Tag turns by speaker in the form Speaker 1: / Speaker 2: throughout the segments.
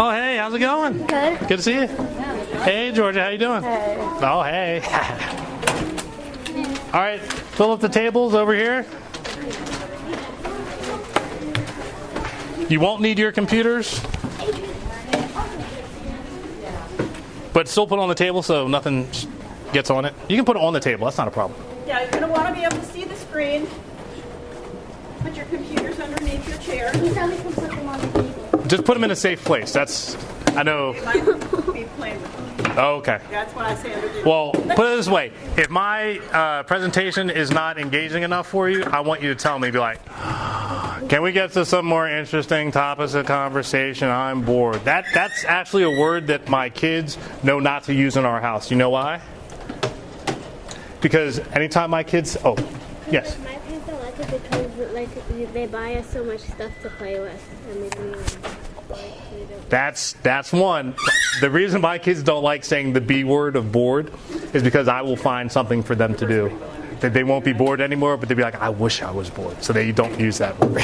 Speaker 1: Oh, hey, how's it going?
Speaker 2: Good.
Speaker 1: Good to see you. Hey, Georgia, how you doing?
Speaker 2: Hey.
Speaker 1: Oh, hey. All right, fill up the tables over here. You won't need your computers, but still put it on the table so nothing gets on it. You can put it on the table. That's not a problem.
Speaker 3: Yeah, you're going to want to be able to see the screen. Put your computers underneath your chair.
Speaker 2: He said we can put them on the table.
Speaker 1: Just put them in a safe place. That's, I know.
Speaker 3: They might be playing with them.
Speaker 1: Oh, okay.
Speaker 3: That's why I say under the...
Speaker 1: Well, put it this way. If my presentation is not engaging enough for you, I want you to tell me, be like, can we get to some more interesting topics of conversation? I'm bored. That's actually a word that my kids know not to use in our house. You know why? Because anytime my kids... Oh, yes.
Speaker 4: My parents don't like it because they buy us so much stuff to play with. And
Speaker 1: That's one. The reason my kids don't like saying the B word of bored is because I will find something for them to do. That they won't be bored anymore, but they'll be like, I wish I was bored. So they don't use that word.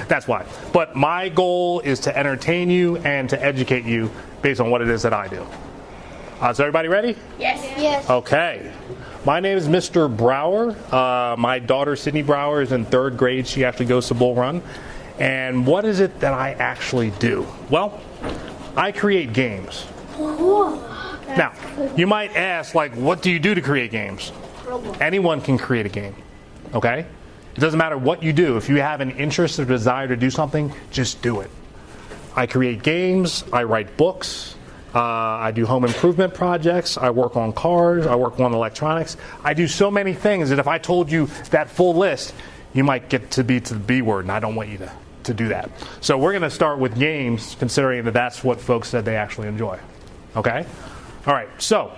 Speaker 1: That's why. But my goal is to entertain you and to educate you based on what it is that I do. Is everybody ready?
Speaker 2: Yes. Yes.
Speaker 1: Okay. My name is Mr. Brower. My daughter, Sydney Brower, is in 3rd grade. She actually goes to Bull Run. And what is it that I actually do? Well, I create games. Now, you might ask, like, what do you do to create games? Anyone can create a game, okay? It doesn't matter what you do. If you have an interest or desire to do something, just do it. I create games. I write books. I do home improvement projects. I work on cars. I work on electronics. I do so many things that if I told you that full list, you might get to the B word, and I don't want you to do that. So we're going to start with games, considering that that's what folks said they actually enjoy. Okay? All right. So,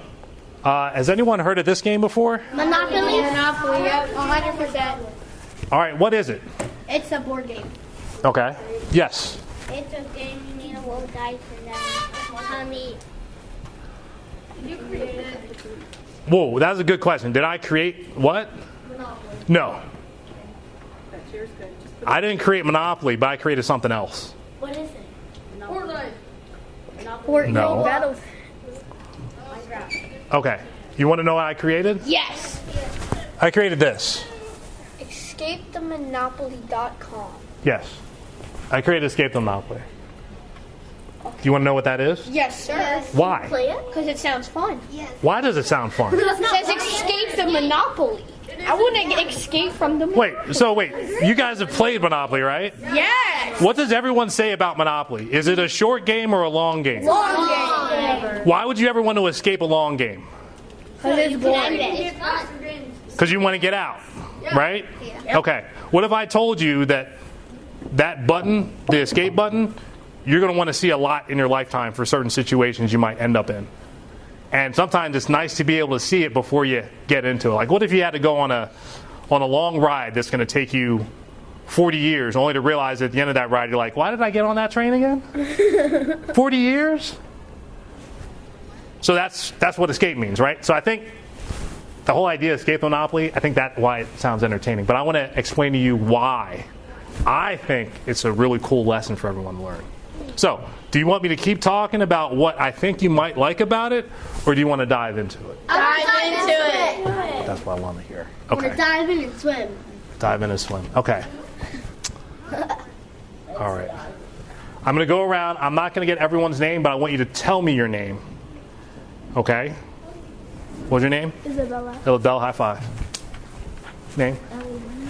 Speaker 1: has anyone heard of this game before?
Speaker 2: Monopoly. Monopoly. Yep. 100%.
Speaker 1: All right. What is it?
Speaker 2: It's a board game.
Speaker 1: Okay. Yes.
Speaker 4: it's a game you need a roll dice and then honey.
Speaker 2: You created it.
Speaker 1: Whoa, that was a good question. Did I create what?
Speaker 2: Monopoly.
Speaker 1: No.
Speaker 3: That's yours, good. Just put
Speaker 1: I didn't create Monopoly, but I created something else.
Speaker 4: What is it?
Speaker 2: Fortnite.
Speaker 1: No.
Speaker 2: Battles.
Speaker 1: Okay. You want to know what I created?
Speaker 2: Yes.
Speaker 1: I created this.
Speaker 2: EscapeTheMonopoly.com.
Speaker 1: Yes. I created Escape the Monopoly. Do you want to know what that is?
Speaker 2: Yes, sir.
Speaker 1: Why?
Speaker 2: Play it? Because it sounds fun.
Speaker 1: Why does it sound fun?
Speaker 2: It says escape the Monopoly. I want to escape from the
Speaker 1: Wait, you guys have played Monopoly, right?
Speaker 2: Yes.
Speaker 1: What does everyone say about Monopoly? Is it a short game or a long game?
Speaker 2: Long game.
Speaker 1: Why would you ever want to escape a long game?
Speaker 2: Because it's boring.
Speaker 1: Because you want to get out, right? Okay. What if I told you that button, the escape button, you're going to want to see a lot in your lifetime for certain situations you might end up in. And sometimes it's nice to be able to see it before you get into it. Like, what if you had to go on a long ride that's going to take you 40 years, only to realize at the end of that ride, you're like, why did I get on that train again? 40 years? So that's what escape means, right? So I think the whole idea of Escape Monopoly, I think that's why it sounds entertaining. But I want to explain to you why I think it's a really cool lesson for everyone to learn. So, do you want me to keep talking about what I think you might like about it, or do you want to dive into it?
Speaker 2: Dive into it.
Speaker 1: That's what I want to hear.
Speaker 4: I'm gonna
Speaker 1: Okay.
Speaker 4: dive in and swim.
Speaker 1: Dive in and swim. Okay. All right. I'm going to go around. I'm not going to get everyone's name, but I want you to tell me your name. Okay? What's your name?
Speaker 4: Isabella.
Speaker 1: Bell, high five. Name?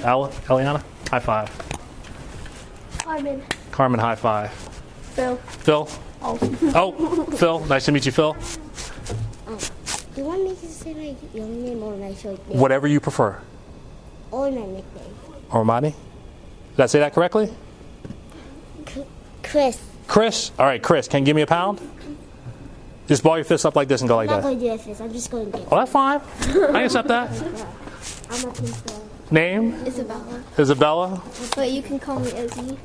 Speaker 1: Eliana? High five.
Speaker 4: Carmen.
Speaker 1: Carmen, high five.
Speaker 4: Phil.
Speaker 1: Phil? Oh, Phil. Nice to meet you, Phil.
Speaker 4: Do you want me to say my young name or my short name?
Speaker 1: Whatever you prefer.
Speaker 4: Or my nickname?
Speaker 1: Armani? Did I say that correctly?
Speaker 4: Chris.
Speaker 1: Chris? All right, Chris, can you give me a pound? Just ball your fist up like this and go like
Speaker 4: I'm not
Speaker 1: that.
Speaker 4: going to do this. I'm just going to get
Speaker 1: Oh, that's fine. I accept that.
Speaker 4: I'm a pizza.
Speaker 1: Name?
Speaker 4: Isabella.
Speaker 1: Isabella?
Speaker 4: But you can call me Izzy.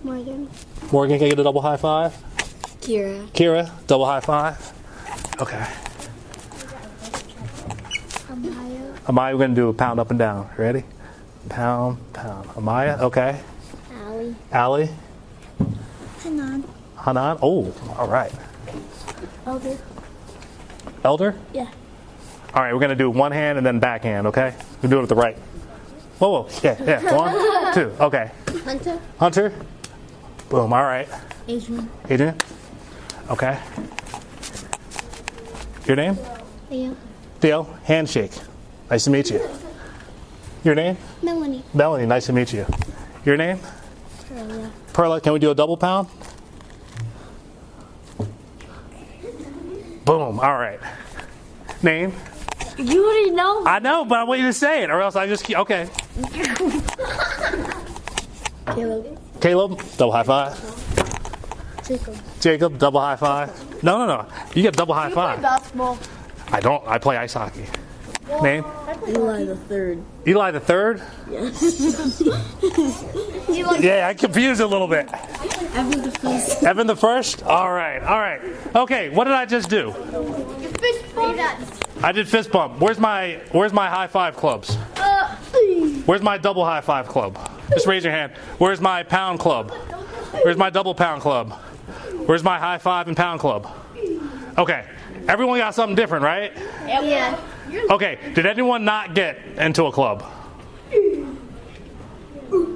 Speaker 4: Morgan.
Speaker 1: Morgan, can I get a double high five?
Speaker 4: Kira.
Speaker 1: Kira, double high five. Okay.
Speaker 4: Amaya.
Speaker 1: Amaya, we're going to do a pound up and down. Ready? Pound, pound. Amaya, okay.
Speaker 4: Allie.
Speaker 1: Allie?
Speaker 4: Hanan.
Speaker 1: Hanan. Oh, all right.
Speaker 4: Elder.
Speaker 1: Elder?
Speaker 4: Yeah.
Speaker 1: All right, we're going to do one hand and then backhand, okay? We'll do it with the right. Whoa, whoa. Yeah. 1, 2. Okay.
Speaker 4: Hunter.
Speaker 1: Hunter. Boom. All right.
Speaker 4: Adrian.
Speaker 1: Adrian. Okay. Your name?
Speaker 4: Theo.
Speaker 1: Theo. Handshake. Nice to meet you. Your name?
Speaker 4: Melanie.
Speaker 1: Melanie. Nice to meet you. Your name?
Speaker 4: Perla.
Speaker 1: Perla. Can we do a double pound? Boom. All right. Name?
Speaker 4: You already know.
Speaker 1: I know, but I want you to say it, or else I just keep. Okay.
Speaker 4: Caleb.
Speaker 1: Caleb. Double high five.
Speaker 4: Jacob.
Speaker 1: Jacob. Double high five. No. You get double high five.
Speaker 2: Basketball.
Speaker 1: I don't. I play ice hockey. Name?
Speaker 4: Eli the third.
Speaker 1: Eli the third? Yeah, I confused a little bit.
Speaker 4: Evan the first.
Speaker 1: Evan the first? All right. Okay, what did I just do?
Speaker 2: Fist bump.
Speaker 1: I did fist bump. Where's my high five clubs? Where's my double high five club? Just raise your hand. Where's my pound club? Where's my double pound club? Where's my high five and pound club? Okay, everyone got something different, right?
Speaker 2: Yeah.
Speaker 1: Okay, did anyone not get into a club?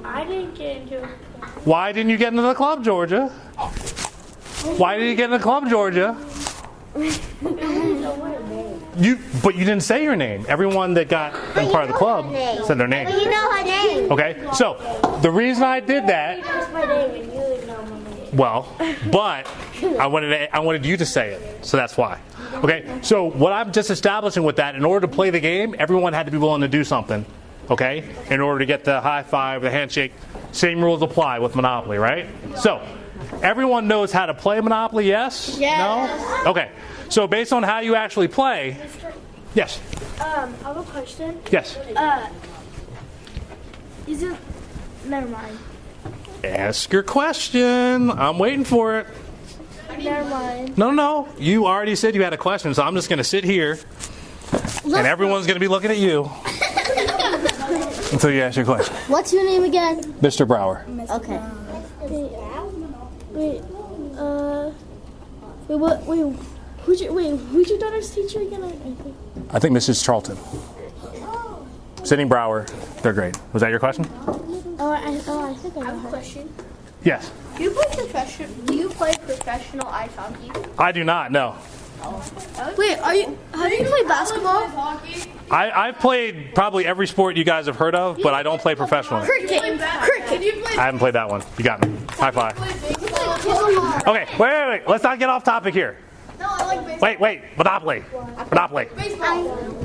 Speaker 2: I didn't get into it.
Speaker 1: Why didn't you get into the club, Georgia? Why didn't you get in the club, Georgia? But you didn't say your name. Everyone that got in part of the club said their name.
Speaker 4: You know her name.
Speaker 1: Okay, so the reason I did that,
Speaker 4: That's my name, and you know my name.
Speaker 1: well, but I wanted you to say it, so that's why. Okay, so what I'm just establishing with that, in order to play the game, everyone had to be willing to do something. Okay, in order to get the high five, the handshake, same rules apply with Monopoly, right? So everyone knows how to play Monopoly, yes?
Speaker 2: Yes.
Speaker 1: No? Okay, so based on how you actually play, yes,
Speaker 4: I have a question.
Speaker 1: yes.
Speaker 4: Is it? Never mind.
Speaker 1: Ask your question. I'm waiting for it.
Speaker 4: Never mind.
Speaker 1: No. You already said you had a question, so I'm just going to sit here, and everyone's going to be looking at you until you ask your question.
Speaker 4: What's your name again?
Speaker 1: Mr. Brower.
Speaker 4: Okay. Who's your daughter's teacher again?
Speaker 1: I think Mrs. Charlton. Sydney Brower, third grade. Was that your question?
Speaker 4: I think I know her.
Speaker 2: Question.
Speaker 1: Yes.
Speaker 2: Do you play professional ice hockey?
Speaker 1: I do not, no.
Speaker 2: Wait, have you played basketball?
Speaker 1: I've played probably every sport you guys have heard of, but I don't play professionally.
Speaker 2: Cricket.
Speaker 1: I haven't played that one. You got me. High five. Okay, wait. Let's not get off topic here.
Speaker 2: No, I like baseball.
Speaker 1: Wait. Monopoly.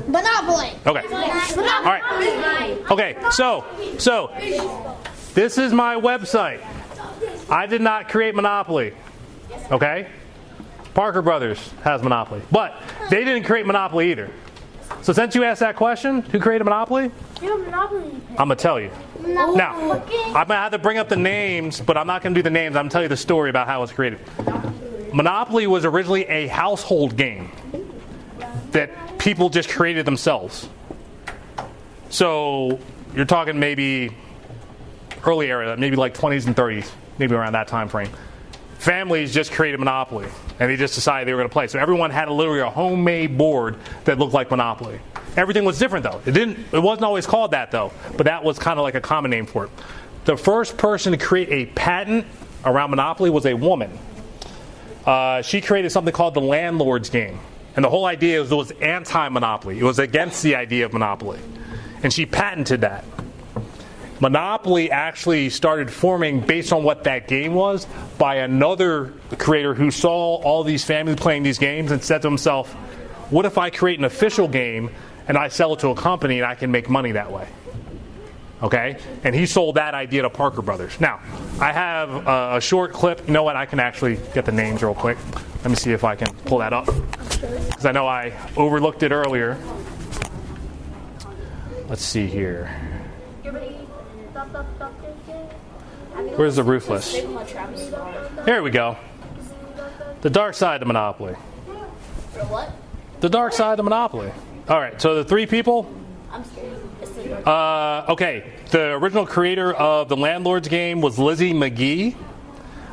Speaker 2: Monopoly.
Speaker 1: Okay. All right. Okay, so this is my website. I did not create Monopoly. Okay? Parker Brothers has Monopoly. But they didn't create Monopoly either. So since you asked that question, who created Monopoly?
Speaker 4: You have Monopoly.
Speaker 1: I'm going to tell you. Now, I'm going to have to bring up the names, but I'm not going to do the names. I'm going to tell you the story about how it was created. Monopoly was originally a household game that people just created themselves. So you're talking maybe early era, maybe like 20s and 30s, maybe around that time frame. Families just created Monopoly, and they just decided they were going to play. So everyone had literally a homemade board that looked like Monopoly. Everything was different though. It wasn't always called that though, but that was kind of like a common name for it. The first person to create a patent around Monopoly was a woman. She created something called the Landlord's Game. And the whole idea was it was anti-monopoly. It was against the idea of monopoly. And she patented that. Monopoly actually started forming based on what that game was by another creator who saw all these families playing these games and said to himself, what if I create an official game and I sell it to a company and I can make money that way? Okay? And he sold that idea to Parker Brothers. Now, I have a short clip. You know what? I can actually get the names real quick. Let me see if I can pull that up. Because I know I overlooked it earlier. Let's see here. Where's the Ruthless? Here we go. The dark side of Monopoly.
Speaker 2: What?
Speaker 1: The dark side of Monopoly. All right, so the three people.
Speaker 2: I'm scared.
Speaker 1: Okay, the original creator of the Landlord's Game was Lizzie McGee.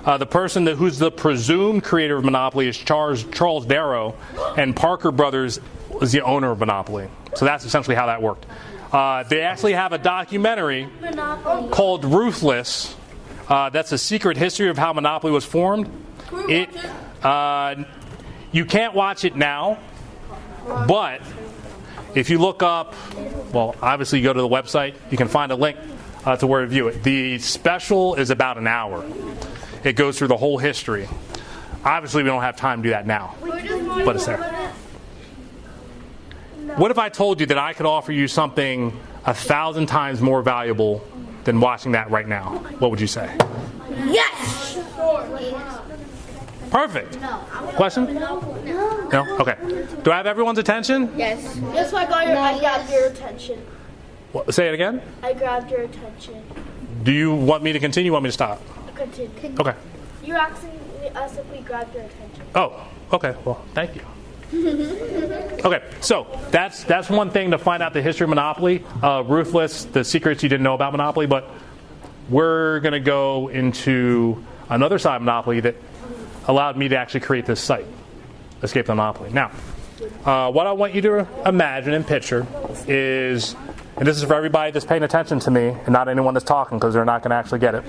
Speaker 1: The person who's the presumed creator of Monopoly is Charles Darrow, and Parker Brothers was the owner of Monopoly. So that's essentially how that worked. They actually have a documentary called Ruthless. That's a secret history of how Monopoly was formed. You can't watch it now, but if you look up, well, obviously you go to the website, you can find a link to where to view it. The special is about an hour. It goes through the whole history. Obviously, we don't have time to do that now, but it's there. What if I told you that I could offer you something 1,000 times more valuable than watching that right now? What would you say?
Speaker 2: Yes!
Speaker 1: Perfect. Question? No. Okay. Do I have everyone's attention?
Speaker 2: Yes.
Speaker 5: That's why I grabbed your attention.
Speaker 1: Say it again.
Speaker 5: I grabbed your attention.
Speaker 1: Do you want me to continue? Want me to stop?
Speaker 5: Continue.
Speaker 1: Okay.
Speaker 5: You're asking us if we grabbed your attention.
Speaker 1: Oh, okay. Well, thank you. Okay, so that's one thing to find out the history of Monopoly. Ruthless, the secrets you didn't know about Monopoly, but we're going to go into another side of Monopoly that allowed me to actually create this site, Escape the Monopoly. Now, what I want you to imagine and picture is, and this is for everybody that's paying attention to me and not anyone that's talking because they're not going to actually get it.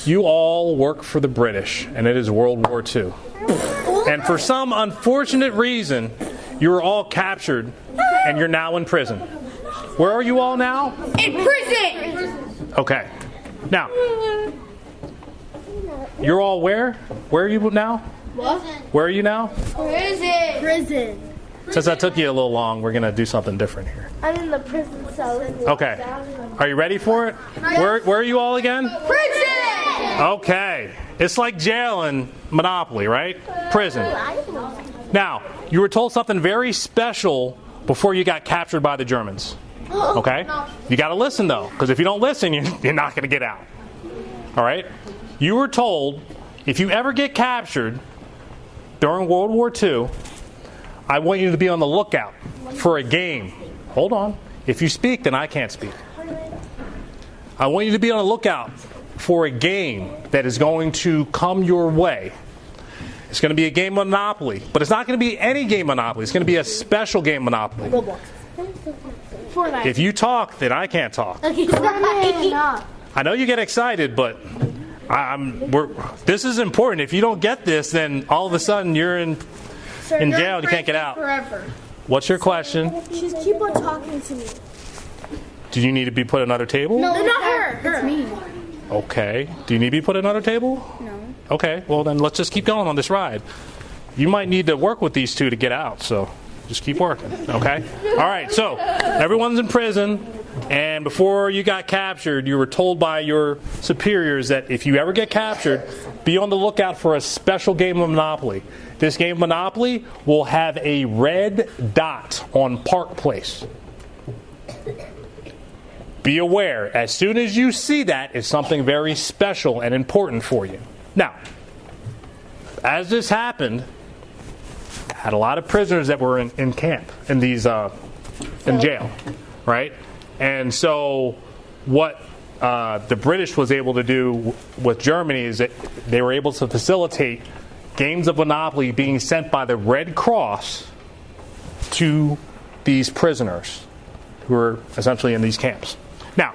Speaker 1: You all work for the British, and it is World War II. And for some unfortunate reason, you were all captured, and you're now in prison. Where are you all now?
Speaker 2: In prison!
Speaker 1: Okay. Now, you're all where? Where are you now?
Speaker 2: What?
Speaker 1: Where are you now?
Speaker 2: Prison!
Speaker 5: Prison.
Speaker 1: Since that took you a little long, we're going to do something different here.
Speaker 5: I'm in the prison cell.
Speaker 1: Okay. Are you ready for it? Where are you all again?
Speaker 2: Prison!
Speaker 1: Okay. It's like jail and Monopoly, right? Prison. Now, you were told something very special before you got captured by the Germans. Okay? You got to listen, though, because if you don't listen, you're not going to get out. All right? You were told if you ever get captured during World War II, I want you to be on the lookout for a game. Hold on. If you speak, then I can't speak. I want you to be on the lookout for a game that is going to come your way. It's going to be a game of Monopoly, but it's not going to be any game of Monopoly. It's going to be a special game of Monopoly.
Speaker 5: Fortnite.
Speaker 1: If you talk, then I can't talk.
Speaker 5: Fortnite.
Speaker 1: I know you get excited, but this is important. If you don't get this, then all of a sudden you're in jail and you can't get out.
Speaker 2: Forever.
Speaker 1: What's your question?
Speaker 5: Just keep on talking to me.
Speaker 1: Do you need to be put at another table?
Speaker 5: No, not her. It's me.
Speaker 1: Okay. Do you need to be put at another table?
Speaker 5: No.
Speaker 1: Okay. Well, then let's just keep going on this ride. You might need to work with these two to get out, so just keep working, okay? All right, so everyone's in prison, and before you got captured, you were told by your superiors that if you ever get captured, be on the lookout for a special game of Monopoly. This game of Monopoly will have a red dot on Park Place. Be aware, as soon as you see that, it's something very special and important for you. Now, as this happened, I had a lot of prisoners that were in camp, in these in jail, right? And so what the British was able to do with Germany is that they were able to facilitate games of Monopoly being sent by the Red Cross to these prisoners who were essentially in these camps. Now,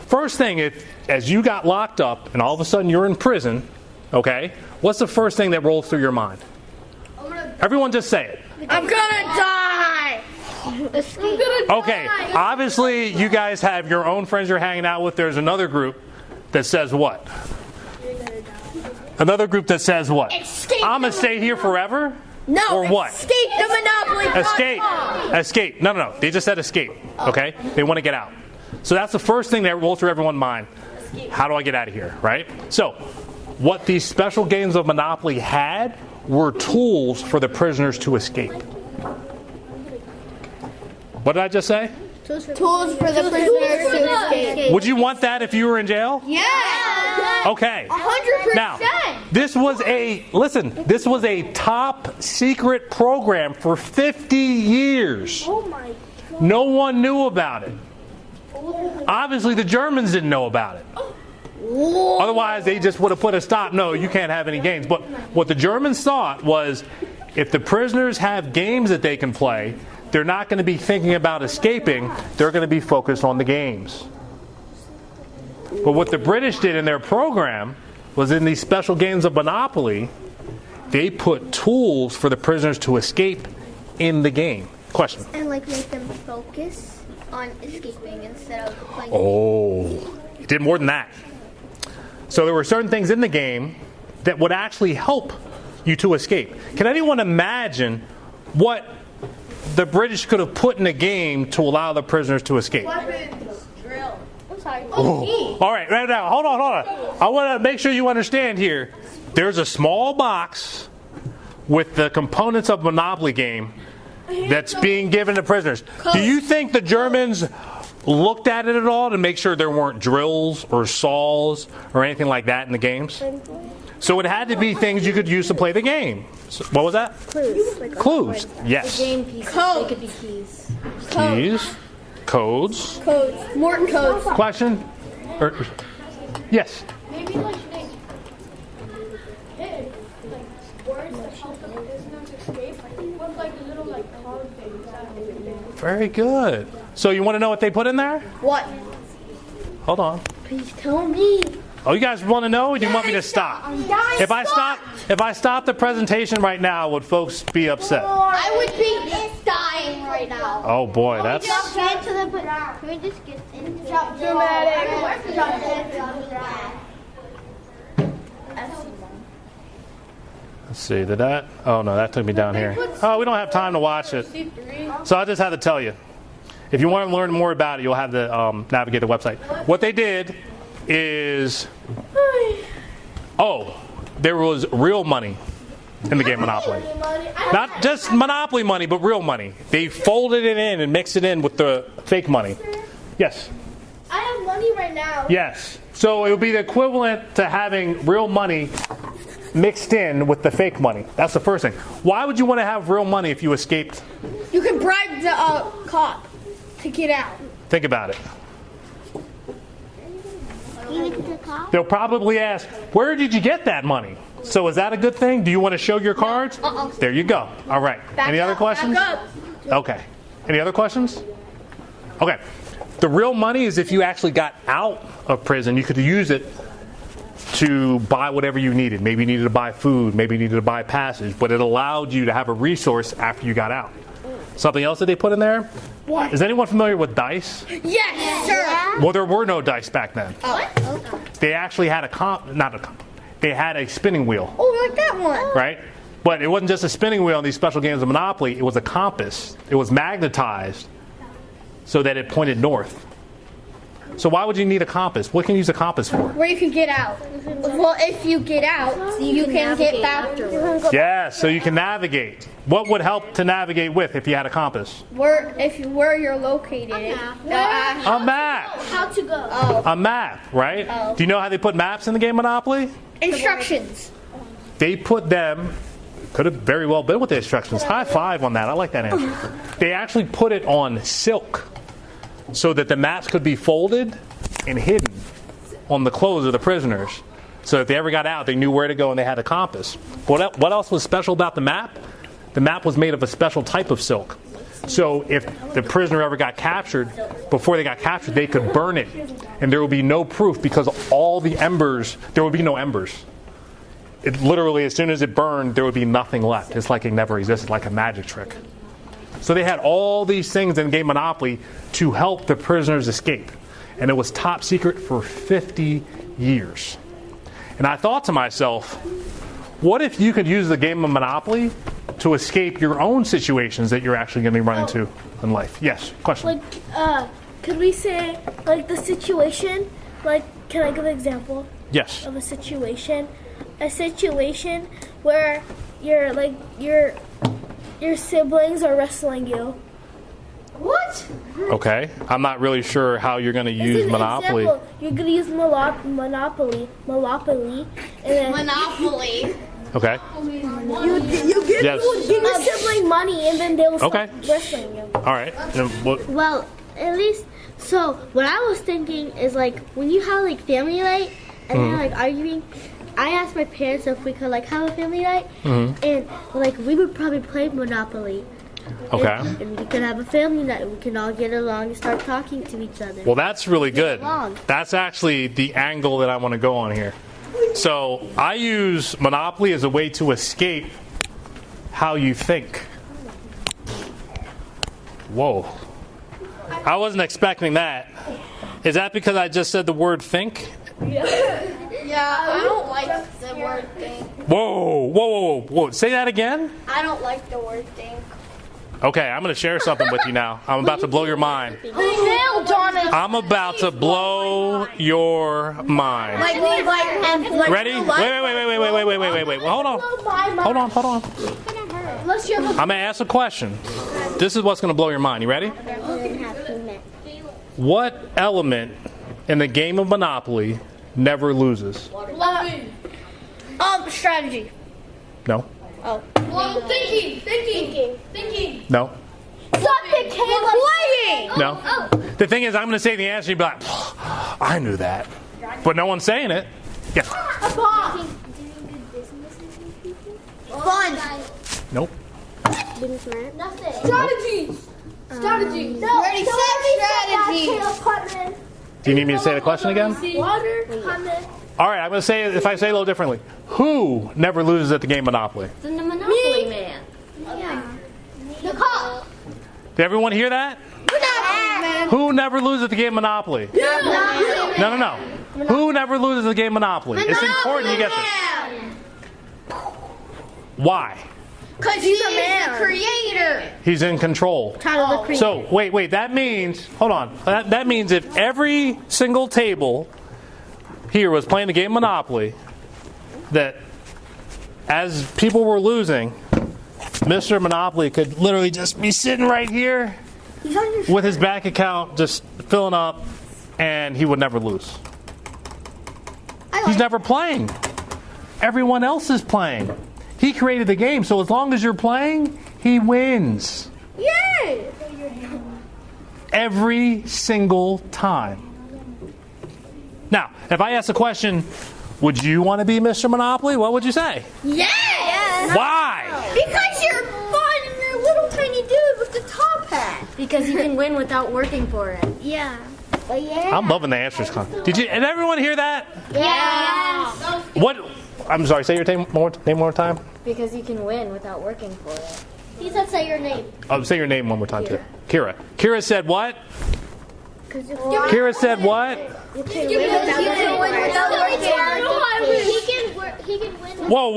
Speaker 1: first thing, as you got locked up and all of a sudden you're in prison, okay, what's the first thing that rolls through your mind? Everyone just say it.
Speaker 2: I'm gonna die!
Speaker 1: Okay, obviously you guys have your own friends you're hanging out with. There's another group that says what? Another group that says what?
Speaker 2: Escape.
Speaker 1: I'm going to stay here forever?
Speaker 2: No,
Speaker 1: Or what?
Speaker 2: escape the Monopoly
Speaker 1: Escape.
Speaker 2: platform.
Speaker 1: Escape. No. They just said escape. Okay? They want to get out. So that's the first thing that rolls through everyone's mind. How do I get out of here? Right? So what these special games of Monopoly had were tools for the prisoners to escape. What did I just say?
Speaker 2: Tools for the prisoners to escape.
Speaker 1: Would you want that if you were in jail?
Speaker 2: Yeah!
Speaker 1: Okay.
Speaker 2: 100%!
Speaker 1: Now, this was a top secret program for 50 years.
Speaker 5: Oh my.
Speaker 1: No one knew about it. Obviously, the Germans didn't know about it. Otherwise, they just would have put a stop. No, you can't have any games. But what the Germans thought was, if the prisoners have games that they can play, they're not going to be thinking about escaping. They're going to be focused on the games. But what the British did in their program was, in these special games of Monopoly, they put tools for the prisoners to escape in the game. Question.
Speaker 4: And like make them focus on escaping instead of playing.
Speaker 1: Oh, it did more than that. So there were certain things in the game that would actually help you to escape. Can anyone imagine what the British could have put in a game to allow the prisoners to escape?
Speaker 3: Drill.
Speaker 2: I'm sorry.
Speaker 1: Oh. All right, right now, hold on. I want to make sure you understand here. There's a small box with the components of Monopoly game that's being given to prisoners. Do you think the Germans looked at it at all to make sure there weren't drills or saws or anything like that in the games? So it had to be things you could use to play the game. So, what was that?
Speaker 4: Clues. Like
Speaker 1: Clues. Yes.
Speaker 4: game pieces. They could be keys.
Speaker 1: Keys. Codes.
Speaker 2: Codes. Morton codes.
Speaker 1: Question? Yes.
Speaker 5: Maybe like they hid like words that help the prisoners escape with like little like card things that they did.
Speaker 1: Very good. So you want to know what they put in there?
Speaker 2: What?
Speaker 1: Hold on.
Speaker 4: Please tell me.
Speaker 1: Oh, you guys want to know? Or do you want me to stop? If I stop the presentation right now, would folks be upset?
Speaker 2: I would be dying right now.
Speaker 1: Oh boy, that's.
Speaker 4: Can we just get into
Speaker 1: Let's see, did that? Oh no, that took me down here. Oh, we don't have time to watch it. So I just had to tell you. If you want to learn more about it, you'll have to navigate the website. What they did is, there was real money in the game Monopoly. Not just Monopoly money, but real money. They folded it in and mixed it in with the fake money. Yes?
Speaker 5: I have money right now.
Speaker 1: Yes. So it would be the equivalent to having real money mixed in with the fake money. That's the first thing. Why would you want to have real money if you escaped?
Speaker 2: You can bribe the cop to get out.
Speaker 1: Think about it.
Speaker 4: Even the cop?
Speaker 1: They'll probably ask, where did you get that money? So is that a good thing? Do you want to show your cards? There you go. All right. Any other questions? Okay. Any other questions? Okay. The real money is if you actually got out of prison, you could use it to buy whatever you needed. Maybe you needed to buy food, maybe you needed to buy passage, but it allowed you to have a resource after you got out. Something else that they put in there? What? Is anyone familiar with dice?
Speaker 2: Yes, sir.
Speaker 1: Well, there were no dice back then. They actually had they had a spinning wheel.
Speaker 2: Oh, like that one.
Speaker 1: Right? But it wasn't just a spinning wheel in these special games of Monopoly, it was a compass. It was magnetized so that it pointed north. So why would you need a compass? What can you use a compass for?
Speaker 2: Where you can get out. Well, if you get out, you can get back.
Speaker 1: Yeah, so you can navigate. What would help to navigate with if you had a compass?
Speaker 2: Where you're located.
Speaker 1: A map.
Speaker 5: How to go?
Speaker 1: A map, right? Do you know how they put maps in the game Monopoly?
Speaker 2: Instructions.
Speaker 1: They put them, could have very well been with the instructions. High five on that. I like that answer. They actually put it on silk so that the maps could be folded and hidden on the clothes of the prisoners. So if they ever got out, they knew where to go and they had a compass. What else was special about the map? The map was made of a special type of silk. So if the prisoner ever got captured, before they got captured, they could burn it. And there would be no proof because all the embers, there would be no embers. It literally, as soon as it burned, there would be nothing left. It's like it never existed, like a magic trick. So they had all these things in Game Monopoly to help the prisoners escape. And it was top secret for 50 years. And I thought to myself, what if you could use the game of Monopoly to escape your own situations that you're actually going to be running into in life? Yes, question.
Speaker 5: Like, could we say, like, the situation? Like, can I give an example
Speaker 1: Yes.
Speaker 5: of a situation? A situation where your siblings are wrestling you.
Speaker 2: What?
Speaker 1: Okay. I'm not really sure how you're going to use
Speaker 5: An
Speaker 1: Monopoly.
Speaker 5: example. You're gonna use Monopoly, and then
Speaker 2: Monopoly.
Speaker 1: Okay.
Speaker 5: you give
Speaker 1: Yes.
Speaker 5: your sibling money, and then they'll stop
Speaker 1: Okay.
Speaker 5: wrestling you.
Speaker 1: All right. And
Speaker 4: Well, at least, so what I was thinking is like when you have like family night and they're like arguing. I asked my parents if we could like have a family night, and like we would probably play Monopoly.
Speaker 1: Okay.
Speaker 4: And we could have a family night. We can all get along and start talking to each other.
Speaker 1: Well, that's really good.
Speaker 4: long.
Speaker 1: That's actually the angle that I want to go on here. So I use Monopoly as a way to escape how you think. Whoa. I wasn't expecting that. Is that because I just said the word think?
Speaker 2: Yeah, I don't like the word think.
Speaker 1: Whoa. Say that again?
Speaker 2: I don't like the word think.
Speaker 1: Okay, I'm going to share something with you now. I'm about to blow your mind.
Speaker 2: Hell, Jonathan.
Speaker 1: I'm about to blow your mind. Ready? Wait. Well, hold on.
Speaker 2: Unless you have
Speaker 1: I'm going to ask a question. This is what's going to blow your mind. You ready? What element in the game of Monopoly never loses?
Speaker 2: strategy.
Speaker 1: No.
Speaker 5: Well, thinking.
Speaker 1: No.
Speaker 2: Something playing.
Speaker 1: No. The thing is, I'm going to say the answer. You'd be like, I knew that. But no one's saying it. Yeah.
Speaker 2: Fun.
Speaker 1: Nope.
Speaker 4: Being smart.
Speaker 5: Strategies.
Speaker 2: Ready, set, strategy.
Speaker 1: Do you need me to say the question again? All right, I'm going to say it if I say it a little differently. Who never loses at the game Monopoly?
Speaker 4: The Monopoly Man.
Speaker 2: The cop.
Speaker 1: Did everyone hear that? Who never loses at the game Monopoly? No. Who never loses at the game Monopoly? It's important you get this. Why?
Speaker 2: Because he's the creator.
Speaker 1: He's in control. So, wait, that means, hold on. That means if every single table here was playing the game Monopoly, that as people were losing, Mr. Monopoly could literally just be sitting right here with his bank account just filling up, and he would never lose. He's never playing. Everyone else is playing. He created the game, so as long as you're playing, he wins.
Speaker 2: Yay!
Speaker 1: Every single time. Now, if I ask the question, would you want to be Mr. Monopoly? What would you say?
Speaker 2: Yes!
Speaker 1: Why?
Speaker 2: Because you're fun and you're a little tiny dude with the top hat.
Speaker 4: Because you can win without working for it. Yeah.
Speaker 1: I'm loving the answers. Did everyone hear that?
Speaker 2: Yeah.
Speaker 1: What? I'm sorry, say your name one more time.
Speaker 4: Because you can win without working for it.
Speaker 2: He said say your name.
Speaker 1: Oh, say your name one more time, too. Kira. Kira said what? Kira said what?
Speaker 2: You can win without working. He can win.
Speaker 1: Whoa.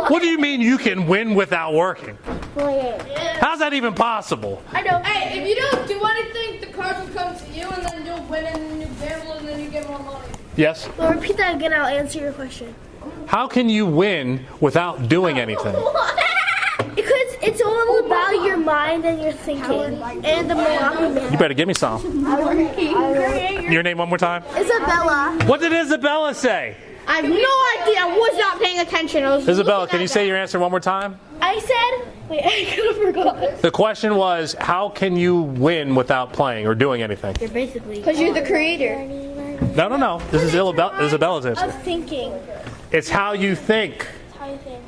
Speaker 1: What do you mean you can win without working? How's that even possible?
Speaker 5: I know. Hey, if you don't do anything, the cards will come to you, and then you'll win, and then you gamble, and then you get more money.
Speaker 1: Yes?
Speaker 4: Well, repeat that again. I'll answer your question.
Speaker 1: How can you win without doing anything?
Speaker 4: Because it's all about your mind and your thinking. And the Monopoly Man.
Speaker 1: You better give me some. Your name one more time?
Speaker 2: Isabella.
Speaker 1: What did Isabella say?
Speaker 2: I have no idea. I was not paying attention.
Speaker 1: Isabella, can you say your answer one more time?
Speaker 4: I said, wait, I could have forgot.
Speaker 1: The question was, how can you win without playing or doing anything?
Speaker 4: You're basically.
Speaker 2: Because you're the creator.
Speaker 1: No. This is Isabella's answer.
Speaker 4: Of thinking.
Speaker 1: It's how you think.
Speaker 4: How you think.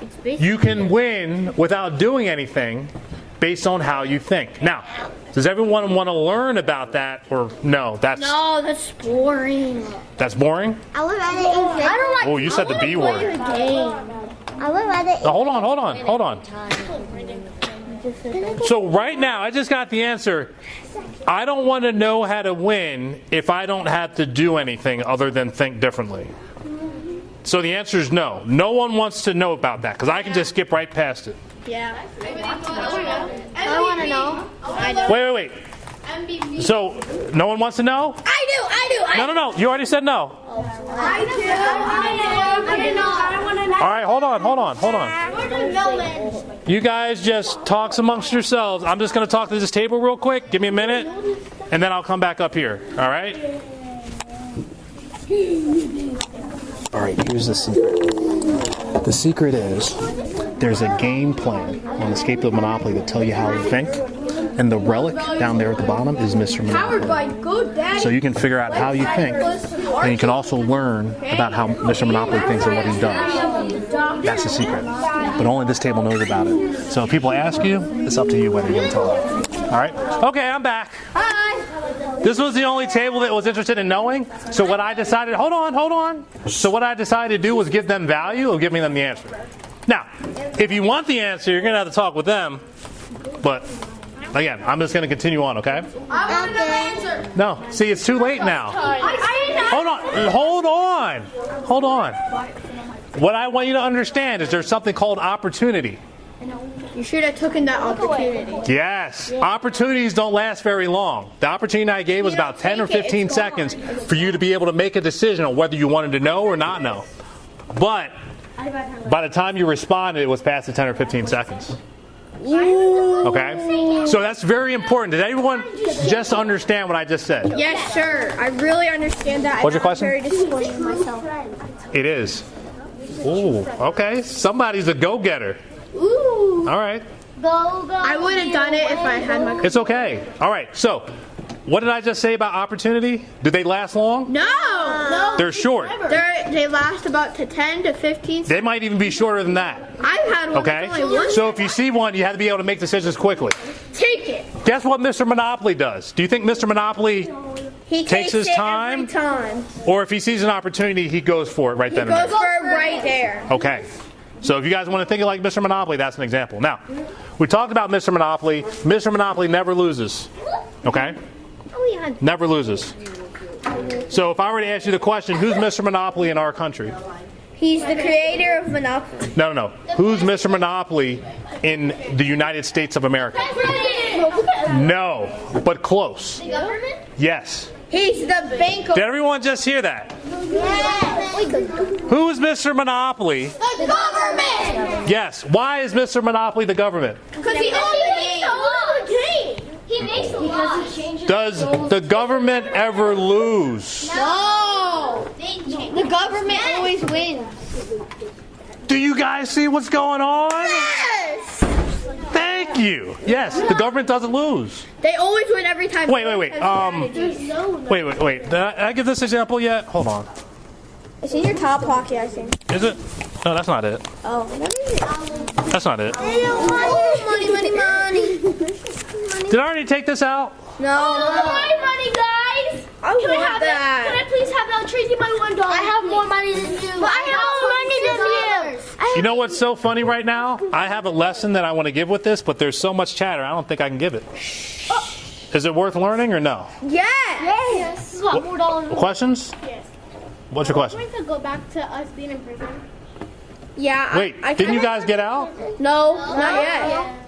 Speaker 4: It's basically.
Speaker 1: You can win without doing anything based on how you think. Now, does everyone want to learn about that or no?
Speaker 2: No, that's boring.
Speaker 1: That's boring?
Speaker 2: I would rather eat. I don't like.
Speaker 1: Oh, you said the B word.
Speaker 2: I would rather.
Speaker 1: Now, hold on. So right now, I just got the answer. I don't want to know how to win if I don't have to do anything other than think differently. So the answer is no. No one wants to know about that because I can just skip right past it.
Speaker 2: Yeah. I want to know.
Speaker 1: Wait. So no one wants to know?
Speaker 2: I do.
Speaker 1: No. You already said no.
Speaker 2: I want to know.
Speaker 1: All right, hold on. You guys just talk amongst yourselves. I'm just going to talk to this table real quick. Give me a minute, and then I'll come back up here. All right? All right, here's the secret. The secret is there's a game plan on Escape the Monopoly that tell you how to think. And the relic down there at the bottom is Mr.
Speaker 5: Powered
Speaker 1: Monopoly.
Speaker 5: by GoDaddy.
Speaker 1: So you can figure out how you think, and you can also learn about how Mr. Monopoly thinks and what he does. That's the secret. But only this table knows about it. So if people ask you, it's up to you whether you're going to tell them. All right? Okay, I'm back.
Speaker 5: Hi.
Speaker 1: This was the only table that was interested in knowing. So what I decided, hold on. So what I decided to do was give them value or giving them the answer. Now, if you want the answer, you're going to have to talk with them. But again, I'm just going to continue on, okay?
Speaker 5: I want another answer.
Speaker 1: No, see, it's too late now. Hold on. What I want you to understand is there's something called opportunity.
Speaker 5: You should have taken that opportunity.
Speaker 1: Yes, opportunities don't last very long. The opportunity I gave was about 10 or 15 seconds for you to be able to make a decision on whether you wanted to know or not know. But by the time you responded, it was past the 10 or 15 seconds. Okay? So that's very important. Did everyone just understand what I just said?
Speaker 5: Yes, sir. I really understand that.
Speaker 1: What's your question?
Speaker 5: I'm very disappointed in myself.
Speaker 1: It is. Ooh, okay. Somebody's a go-getter.
Speaker 5: Ooh.
Speaker 1: All right.
Speaker 5: I would have done it if I had my.
Speaker 1: It's okay. All right. So, what did I just say about opportunity? Do they last long?
Speaker 5: No.
Speaker 1: They're short.
Speaker 5: They last about to 10 to 15 seconds.
Speaker 1: They might even be shorter than that.
Speaker 5: I've had one.
Speaker 1: Okay?
Speaker 5: That's only one.
Speaker 1: So if you see one, you have to be able to make decisions quickly.
Speaker 5: Take it.
Speaker 1: Guess what Mr. Monopoly does? Do you think Mr. Monopoly,
Speaker 5: He
Speaker 1: takes his
Speaker 5: it
Speaker 1: time?
Speaker 5: every time.
Speaker 1: or if he sees an opportunity, he goes for it right then and
Speaker 5: Goes
Speaker 1: there?
Speaker 5: for it right there.
Speaker 1: Okay. So if you guys want to think of like Mr. Monopoly, that's an example. Now, we talked about Mr. Monopoly. Mr. Monopoly never loses. Okay? Never loses. So if I were to ask you the question, who's Mr. Monopoly in our country?
Speaker 5: He's the creator of Monopoly.
Speaker 1: No. Who's Mr. Monopoly in the United States of America? No, but close.
Speaker 2: The government?
Speaker 1: Yes.
Speaker 5: He's the bank of
Speaker 1: Did everyone just hear that?
Speaker 2: Yes.
Speaker 1: Who is Mr. Monopoly?
Speaker 2: The government!
Speaker 1: Yes. Why is Mr. Monopoly the government?
Speaker 2: Because he owns the game. He makes the laws.
Speaker 1: Does the government ever lose?
Speaker 2: No! The government always wins.
Speaker 1: Do you guys see what's going on?
Speaker 5: Yes!
Speaker 1: Thank you. Yes, the government doesn't lose.
Speaker 5: They always win every time.
Speaker 1: Wait.
Speaker 5: Has strategies.
Speaker 1: Wait. Did I give this example yet? Hold on.
Speaker 5: It's in your top pocket, I think.
Speaker 1: Is it? No, that's not it.
Speaker 5: Oh, what is it?
Speaker 1: That's not it.
Speaker 5: Money.
Speaker 1: Did I already take this out?
Speaker 5: No.
Speaker 2: My money, guys!
Speaker 5: I
Speaker 2: Can I
Speaker 5: want
Speaker 2: have
Speaker 5: that.
Speaker 2: it? Can I please have that? Tracy, my $1. I have more money than you. But I have more money than you.
Speaker 1: You know what's so funny right now? I have a lesson that I want to give with this, but there's so much chatter, I don't think I can give it. Is it worth learning or no?
Speaker 5: Yes.
Speaker 2: This is what, $4.
Speaker 1: Questions?
Speaker 2: Yes.
Speaker 1: What's your question?
Speaker 2: To go back to us being in prison.
Speaker 5: Yeah.
Speaker 1: Wait, didn't you guys get out?
Speaker 5: No, not yet.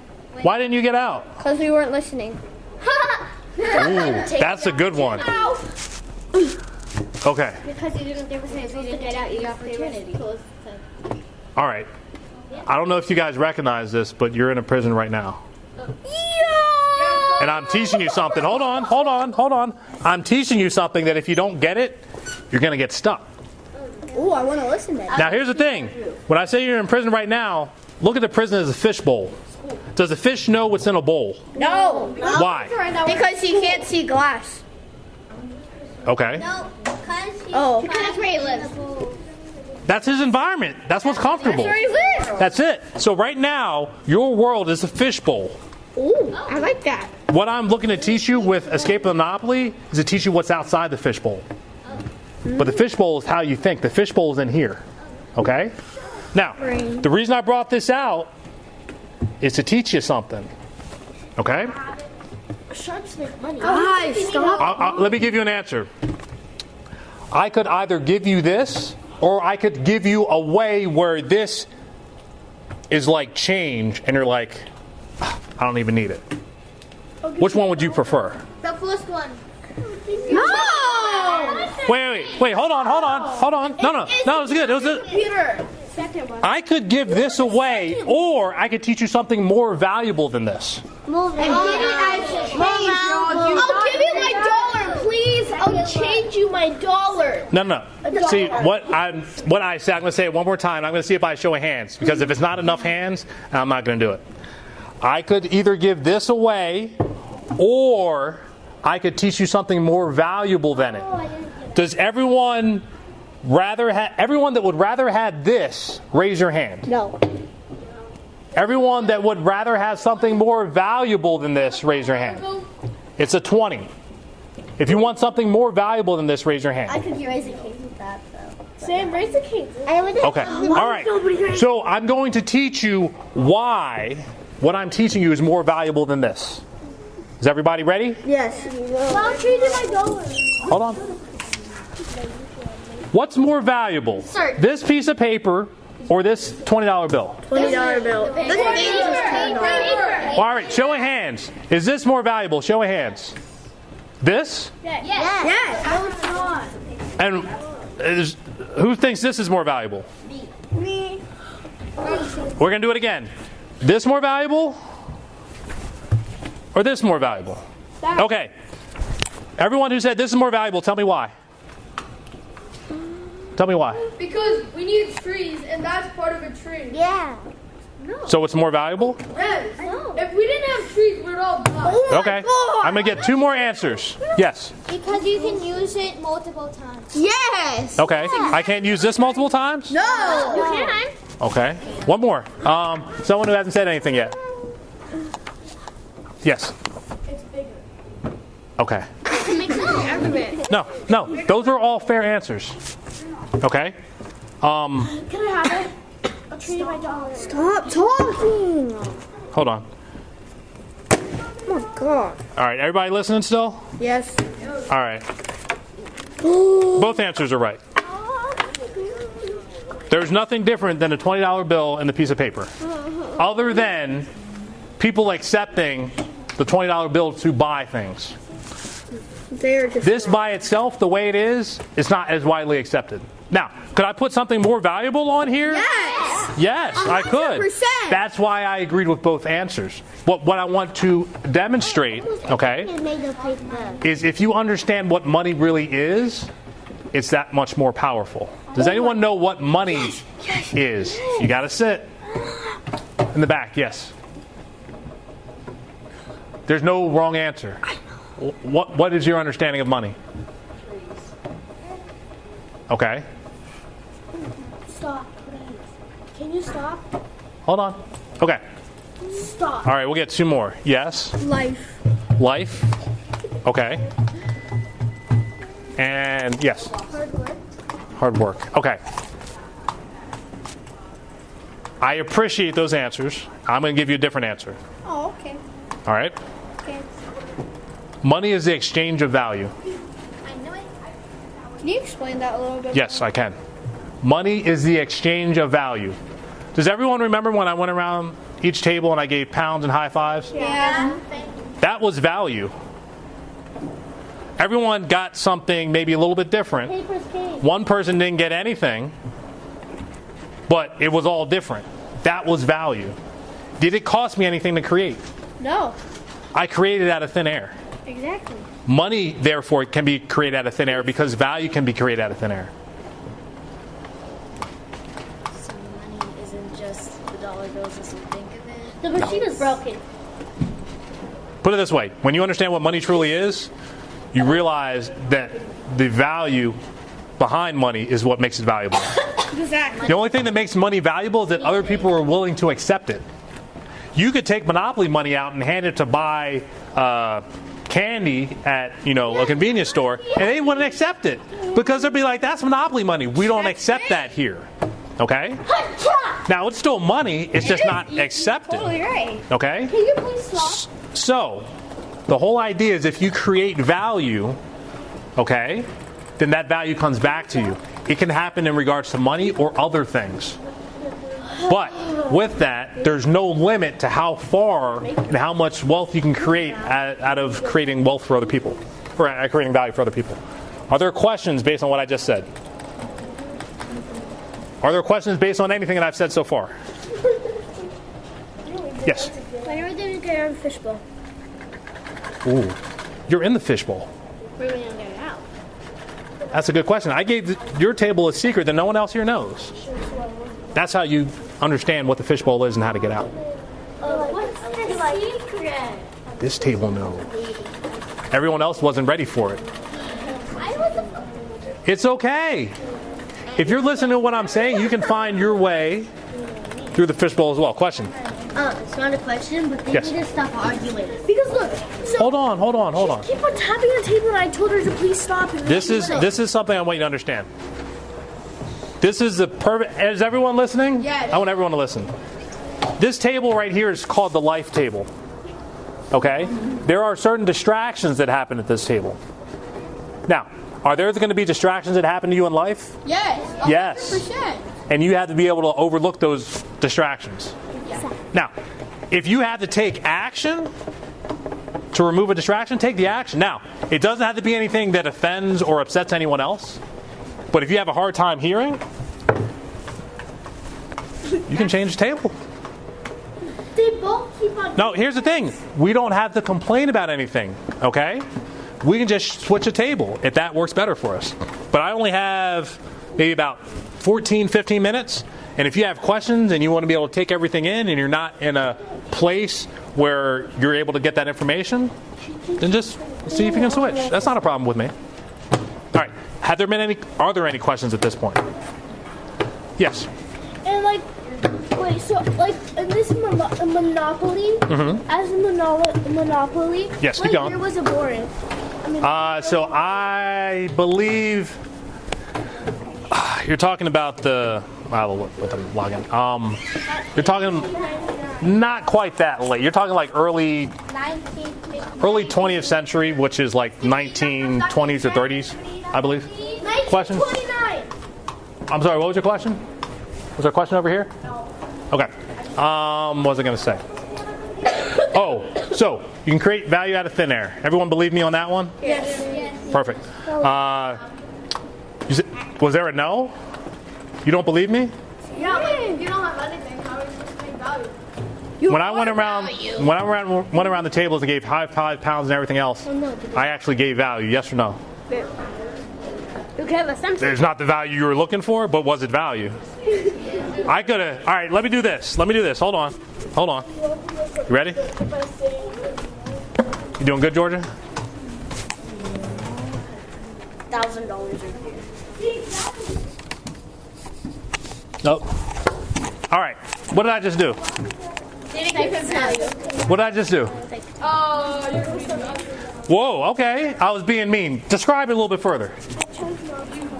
Speaker 1: Why didn't you get out?
Speaker 5: Because we weren't listening.
Speaker 1: Ooh, that's a good one. Okay.
Speaker 2: Because they were saying if you didn't get out, you got opportunity.
Speaker 1: All right. I don't know if you guys recognize this, but you're in a prison right now. And I'm teaching you something. Hold on. I'm teaching you something that if you don't get it, you're going to get stuck.
Speaker 5: Ooh, I want to listen then.
Speaker 1: Now, here's the thing. When I say you're in prison right now, look at the prison as a fish bowl. Does a fish know what's in a bowl?
Speaker 5: No.
Speaker 1: Why?
Speaker 5: Because he can't see glass.
Speaker 1: Okay.
Speaker 5: Oh.
Speaker 2: Because that's where he lives.
Speaker 1: That's his environment. That's what's comfortable.
Speaker 5: Where he lives.
Speaker 1: That's it. So right now, your world is a fish bowl.
Speaker 5: Ooh, I like that.
Speaker 1: What I'm looking to teach you with Escape the Monopoly is to teach you what's outside the fish bowl. But the fish bowl is how you think. The fish bowl is in here. Okay? Now, the reason I brought this out is to teach you something. Okay?
Speaker 2: Sharks make money.
Speaker 5: Guys, stop.
Speaker 1: Let me give you an answer. I could either give you this, or I could give you a way where this is like change, and you're like, I don't even need it. Which one would you prefer?
Speaker 2: The first one.
Speaker 5: No.
Speaker 1: Wait, hold on. No, it's good. It was good.
Speaker 2: Computer. Second one.
Speaker 1: I could give this away, or I could teach you something more valuable than this.
Speaker 2: I'll give you my $1, please. I'll change you my $1.
Speaker 1: No. See, what I say, I'm going to say it one more time. I'm going to see if I show of hands, because if it's not enough hands, I'm not going to do it. I could either give this away, or I could teach you something more valuable than it. Does everyone that would rather have this, raise your hand?
Speaker 4: No.
Speaker 1: Everyone that would rather have something more valuable than this, raise your hand. It's a 20. If you want something more valuable than this, raise your hand.
Speaker 4: I could be raising kids with that, though.
Speaker 5: Sam, raise the cake.
Speaker 1: Okay. All right. So I'm going to teach you why what I'm teaching you is more valuable than this. Is everybody ready?
Speaker 4: Yes.
Speaker 5: I'll trade you my dollar.
Speaker 1: Hold on. What's more valuable?
Speaker 2: Sir.
Speaker 1: This piece of paper or this $20 bill?
Speaker 4: $20 bill.
Speaker 1: All right, show of hands. Is this more valuable? Show of hands. This?
Speaker 2: Yes.
Speaker 5: No, it's not.
Speaker 1: And who thinks this is more valuable?
Speaker 5: Me.
Speaker 1: We're going to do it again. This more valuable? Or this more valuable? Okay. Everyone who said this is more valuable, tell me why. Tell me why.
Speaker 5: Because we need trees, and that's part of a tree.
Speaker 4: Yeah.
Speaker 1: So it's more valuable?
Speaker 5: Yes. If we didn't have trees, we'd all die.
Speaker 1: Okay. I'm going to get 2 more answers. Yes.
Speaker 2: Because you can use it multiple times.
Speaker 4: Yes.
Speaker 1: Okay. I can't use this multiple times?
Speaker 4: No. You can.
Speaker 1: Okay. One more. Someone who hasn't said anything yet. Yes.
Speaker 5: It's bigger.
Speaker 1: Okay. No. Those are all fair answers. Okay.
Speaker 5: Can I have it? I'll trade you my dollar.
Speaker 4: Stop talking.
Speaker 1: Hold on.
Speaker 4: Oh my God.
Speaker 1: All right. Everybody listening still?
Speaker 4: Yes.
Speaker 1: All right. Both answers are right. There's nothing different than a $20 bill and the piece of paper, other than people accepting the $20 bill to buy things.
Speaker 4: They're just
Speaker 1: This by itself, the way it is not as widely accepted. Now, could I put something more valuable on here?
Speaker 4: Yes.
Speaker 1: Yes, I could.
Speaker 4: 100%.
Speaker 1: That's why I agreed with both answers. What I want to demonstrate, okay, is if you understand what money really is, it's that much more powerful. Does anyone know what money is? You got to sit. In the back, yes. There's no wrong answer. What is your understanding of money? Okay.
Speaker 5: Stop, please. Can you stop?
Speaker 1: Hold on. Okay.
Speaker 5: Stop.
Speaker 1: All right, we'll get 2 more. Yes.
Speaker 5: Life.
Speaker 1: Life. Okay. And yes.
Speaker 5: Hard work.
Speaker 1: Hard work. Okay. I appreciate those answers. I'm going to give you a different answer.
Speaker 5: Oh, okay.
Speaker 1: All right?
Speaker 5: Okay.
Speaker 1: Money is the exchange of value.
Speaker 2: I know it.
Speaker 5: Can you explain that a little bit?
Speaker 1: Yes, I can. Money is the exchange of value. Does everyone remember when I went around each table and I gave pounds and high fives?
Speaker 5: Yeah.
Speaker 1: That was value. Everyone got something maybe a little bit different.
Speaker 5: Paper's king.
Speaker 1: One person didn't get anything, but it was all different. That was value. Did it cost me anything to create?
Speaker 5: No.
Speaker 1: I created out of thin air.
Speaker 5: Exactly.
Speaker 1: Money, therefore, can be created out of thin air because value can be created out of thin air.
Speaker 6: So money isn't just the dollar bills as we think of it.
Speaker 4: The machine is broken.
Speaker 1: Put it this way. When you understand what money truly is, you realize that the value behind money is what makes it valuable.
Speaker 5: Exactly.
Speaker 1: The only thing that makes money valuable is that other people are willing to accept it. You could take Monopoly money out and hand it to buy candy at a convenience store, and they wouldn't accept it because they'd be like, "That's Monopoly money. We don't accept that here." Okay? Now it's still money. It's just not accepted.
Speaker 5: Totally right.
Speaker 1: Okay?
Speaker 5: Can you please stop?
Speaker 1: So, the whole idea is if you create value, okay, then that value comes back to you. It can happen in regards to money or other things. But with that, there's no limit to how far and how much wealth you can create out of creating wealth for other people, or creating value for other people. Are there questions based on what I just said? Are there questions based on anything that I've said so far? Yes.
Speaker 5: When are we going to get our fishbowl?
Speaker 1: Ooh, you're in the fishbowl.
Speaker 5: We're going to get it out.
Speaker 1: That's a good question. I gave your table a secret that no one else here knows. That's how you understand what the fishbowl is and how to get out.
Speaker 5: What's the secret?
Speaker 1: this table know? Everyone else wasn't ready for it. It's okay. If you're listening to what I'm saying, you can find your way through the fishbowl as well. Question?
Speaker 4: It's not a question, but they
Speaker 1: Yes.
Speaker 4: need to stop arguing.
Speaker 2: Because look, so
Speaker 1: Hold on.
Speaker 2: keep on tapping the table, and I told her to please stop. And
Speaker 1: This is something I want you to understand. This is the perfect. Is everyone listening?
Speaker 5: Yes.
Speaker 1: I want everyone to listen. This table right here is called the life table. Okay? There are certain distractions that happen at this table. Now, are there going to be distractions that happen to you in life?
Speaker 5: Yes.
Speaker 1: Yes.
Speaker 5: 100%.
Speaker 1: And you have to be able to overlook those distractions. Now, if you have to take action to remove a distraction, take the action. Now, it doesn't have to be anything that offends or upsets anyone else. But if you have a hard time hearing, you can change the table.
Speaker 2: They both keep on.
Speaker 1: No, here's the thing. We don't have to complain about anything, okay? We can just switch a table if that works better for us. But I only have maybe about 14, 15 minutes. And if you have questions and you want to be able to take everything in and you're not in a place where you're able to get that information, then just see if you can switch. That's not a problem with me. All right. Are there any questions at this point? Yes.
Speaker 2: And like, wait, so like in this Monopoly, as a Monopoly,
Speaker 1: Yes,
Speaker 2: what
Speaker 1: keep going.
Speaker 2: year was it born?
Speaker 1: So I believe you're talking about the. With the login. You're talking not quite that late. You're talking like early 20th century, which is like 1920s or 30s, I believe. Questions?
Speaker 2: 1929.
Speaker 1: I'm sorry. What was your question? Was there a question over here? No. Okay. What was I going to say? Oh, so you can create value out of thin air. Everyone believe me on that one?
Speaker 2: Yes.
Speaker 1: Perfect. Was there a no? You don't believe me?
Speaker 5: Yeah, but if you don't have anything, how are you supposed to make value?
Speaker 1: When I went around the tables and gave high 5 pounds and everything else, I actually gave value. Yes or no?
Speaker 2: Okay, let's
Speaker 1: There's not the value you were looking for, but was it value? I could have. All right, let me do this. Hold on. You ready? You doing good, Georgia?
Speaker 6: $1,000 a year.
Speaker 1: Nope. All right. What did I just do? What did I just do?
Speaker 5: Oh, you're supposed to.
Speaker 1: Whoa, okay. I was being mean. Describe it a little bit further.
Speaker 5: You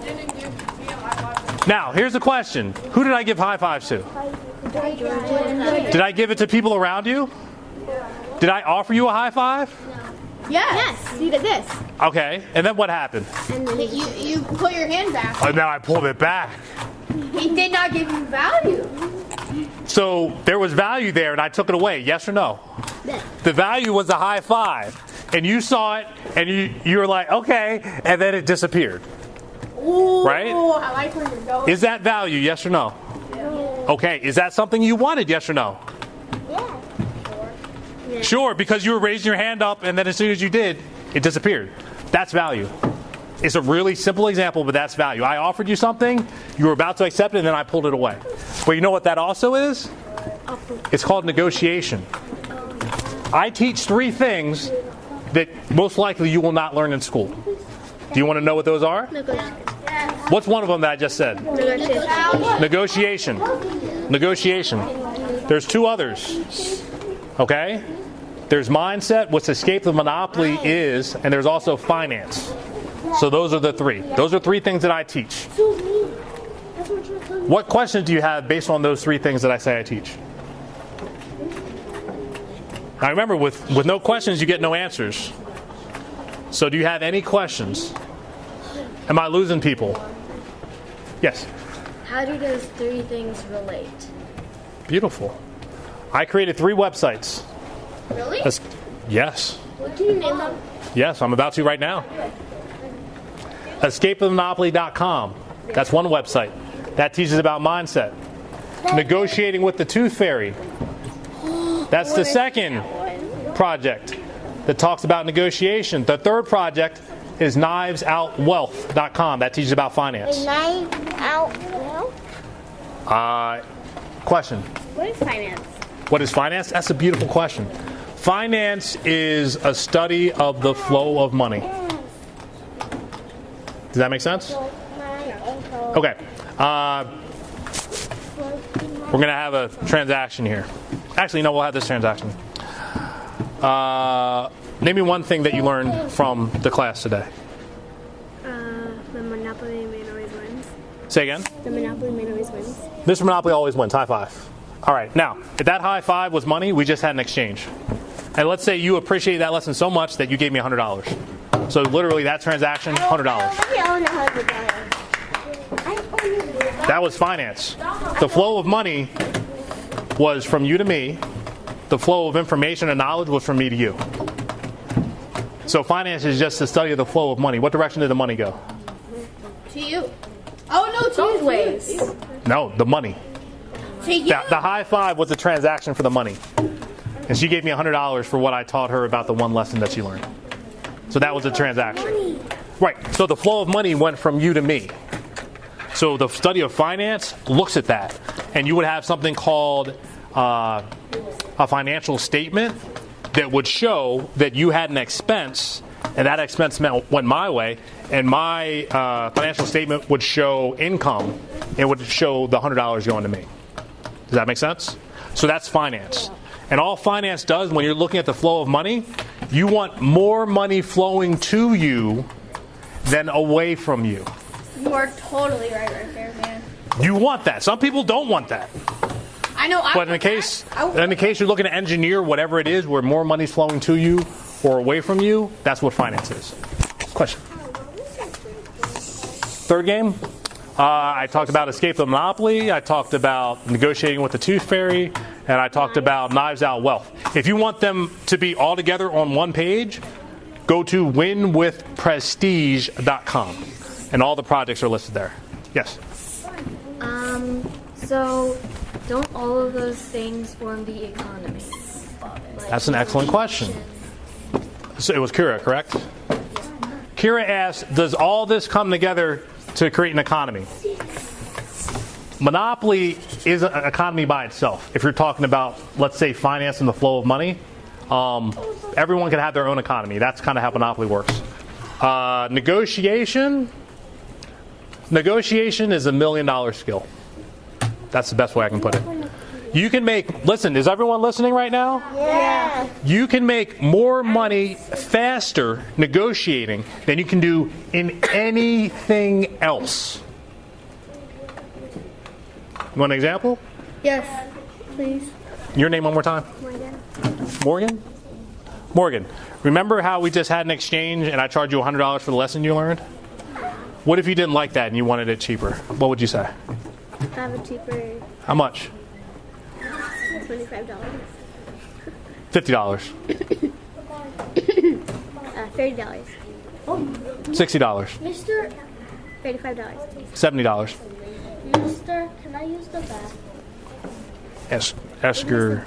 Speaker 5: didn't give me a high five.
Speaker 1: Now, here's the question. Who did I give high fives to? Did I give it to people around you? Did I offer you a high five?
Speaker 5: Yes.
Speaker 2: You did this.
Speaker 1: Okay. And then what happened?
Speaker 5: You put your hand back.
Speaker 1: Oh, now I pulled it back.
Speaker 5: He did not give you value.
Speaker 1: So there was value there and I took it away. Yes or no? The value was a high five. And you saw it and you were like, okay. And then it disappeared.
Speaker 5: Ooh,
Speaker 1: Right?
Speaker 5: I like where you're going.
Speaker 1: Is that value? Yes or no? Okay. Is that something you wanted? Yes or no? Sure, because you were raising your hand up and then as soon as you did, it disappeared. That's value. It's a really simple example, but that's value. I offered you something, you were about to accept it, and then I pulled it away. But you know what that also is? It's called negotiation. I teach 3 things that most likely you will not learn in school. Do you want to know what those are? What's one of them that I just said? Negotiation. Negotiation. There's 2 others. Okay? There's mindset, what's escape the monopoly is, and there's also finance. So those are the 3. Those are 3 things that I teach. What questions do you have based on those 3 things that I say I teach? Now remember, with no questions, you get no answers. So do you have any questions? Am I losing people? Yes.
Speaker 6: How do those 3 things relate?
Speaker 1: Beautiful. I created 3 websites.
Speaker 2: Really?
Speaker 1: Yes.
Speaker 2: What can you name them?
Speaker 1: Yes, I'm about to right now. EscapeTheMonopoly.com. That's one website. That teaches about mindset. Negotiating with the Tooth Fairy. That's the second project that talks about negotiation. The third project is KnivesOutWealth.com. That teaches about finance. Question.
Speaker 2: What is finance?
Speaker 1: What is finance? That's a beautiful question. Finance is a study of the flow of money. Does that make sense? Okay. We're going to have a transaction here. Actually, no, we'll have this transaction. Name me one thing that you learned from the class today.
Speaker 4: The Monopoly man always wins.
Speaker 1: Say again?
Speaker 4: The Monopoly man always wins.
Speaker 1: Mr. Monopoly always wins. High five. All right. Now, if that high five was money, we just had an exchange. And let's say you appreciated that lesson so much that you gave me $100. So literally that transaction, $100.
Speaker 4: I own $100.
Speaker 1: That was finance. The flow of money was from you to me. The flow of information and knowledge was from me to you. So finance is just the study of the flow of money. What direction did the money go?
Speaker 5: To you. Oh no, to
Speaker 6: Both
Speaker 5: you.
Speaker 6: ways.
Speaker 1: No, the money.
Speaker 5: To you.
Speaker 1: The high five was a transaction for the money. And she gave me $100 for what I taught her about the one lesson that she learned. So that was a transaction. Right. So the flow of money went from you to me. So the study of finance looks at that. And you would have something called a financial statement that would show that you had an expense, and that expense went my way, and my financial statement would show income. It would show the $100 going to me. Does that make sense? So that's finance. And all finance does when you're looking at the flow of money, you want more money flowing to you than away from you.
Speaker 5: You are totally right there, man.
Speaker 1: You want that. Some people don't want that.
Speaker 5: I know.
Speaker 1: But in the case you're looking to engineer whatever it is where more money's flowing to you or away from you, that's what finance is. Question. Third game. I talked about Escape the Monopoly. I talked about Negotiating with the Tooth Fairy. And I talked about Knives Out Wealth. If you want them to be all together on one page, go to winwithprestige.com. And all the projects are listed there. Yes?
Speaker 6: So don't all of those things form the economy?
Speaker 1: That's an excellent question. So it was Kira, correct? Kira asked, does all this come together to create an economy? Monopoly is an economy by itself. If you're talking about, let's say, finance and the flow of money, everyone can have their own economy. That's kind of how Monopoly works. Negotiation is $1 million skill. That's the best way I can put it. You can make, listen, is everyone listening right now?
Speaker 4: Yeah.
Speaker 1: You can make more money faster negotiating than you can do in anything else. You want an example?
Speaker 4: Yes, please.
Speaker 1: Your name one more time. Morgan? Morgan, remember how we just had an exchange and I charged you $100 for the lesson you learned? What if you didn't like that and you wanted it cheaper? What would you say?
Speaker 4: Have a cheaper
Speaker 1: How much?
Speaker 4: $25.
Speaker 1: $50.
Speaker 4: $30.
Speaker 1: $60.
Speaker 2: Mr.
Speaker 4: $35.
Speaker 1: $70.
Speaker 2: Mister, can I use the bath?
Speaker 1: Ask your,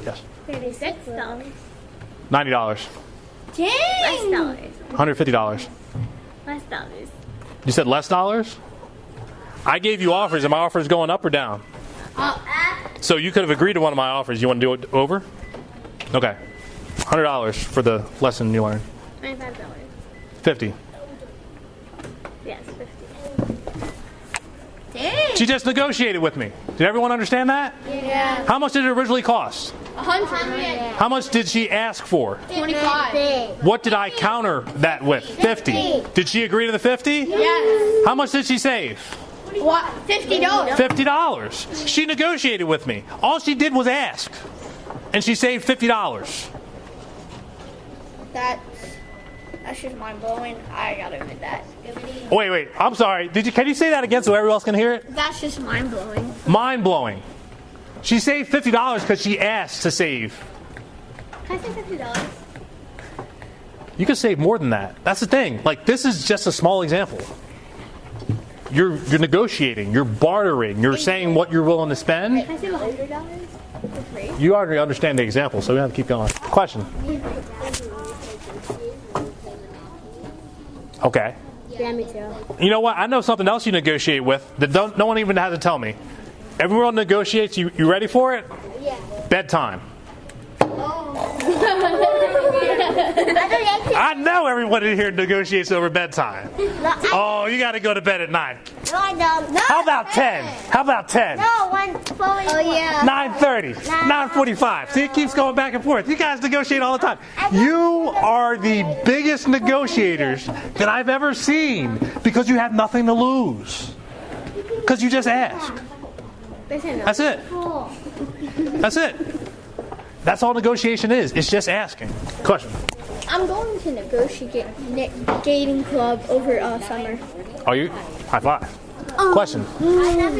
Speaker 1: yes.
Speaker 4: $36.
Speaker 1: $90.
Speaker 4: Less dollars.
Speaker 1: $150.
Speaker 4: Less dollars.
Speaker 1: You said less dollars? I gave you offers, and my offer is going up or down? So you could have agreed to one of my offers. You want to do it over? Okay. $100 for the lesson you learned.
Speaker 4: $25.
Speaker 1: $50.
Speaker 4: Yes, $50.
Speaker 1: She just negotiated with me. Did everyone understand that?
Speaker 5: Yeah.
Speaker 1: How much did it originally cost?
Speaker 5: 100.
Speaker 1: How much did she ask for?
Speaker 5: 25.
Speaker 1: What did I counter that with? 50. Did she agree to the 50?
Speaker 5: Yes.
Speaker 1: How much did she save?
Speaker 5: What? $50.
Speaker 1: $50. She negotiated with me. All she did was ask. And she saved $50.
Speaker 5: That's just mind blowing. I gotta admit that.
Speaker 1: Wait. I'm sorry. Can you say that again so everyone else can hear it?
Speaker 5: That's just mind blowing.
Speaker 1: Mind blowing. She saved $50 because she asked to save.
Speaker 4: Can I say $50?
Speaker 1: You can save more than that. That's the thing. Like, this is just a small example. You're negotiating. You're bartering. You're saying what you're willing to spend.
Speaker 4: Can I say $100 for free?
Speaker 1: You already understand the example, so we have to keep going. Question. Okay.
Speaker 4: Yeah, me too.
Speaker 1: You know what? I know something else you negotiate with that no one even has to tell me. Everyone negotiates. You ready for it?
Speaker 4: Yeah.
Speaker 1: Bedtime. I know everyone in here negotiates over bedtime. Oh, you got to go to bed at 9.
Speaker 4: No, I don't. No.
Speaker 1: How about 10? How about 10?
Speaker 4: No, 1:40. Oh yeah.
Speaker 1: 9:30, 9:45. See, it keeps going back and forth. You guys negotiate all the time. You are the biggest negotiators that I've ever seen because you have nothing to lose. Because you just asked. That's it. That's it. That's all negotiation is. It's just asking. Question.
Speaker 2: I'm going to negotiating club over summer.
Speaker 1: Are you? High five. Question.
Speaker 4: I never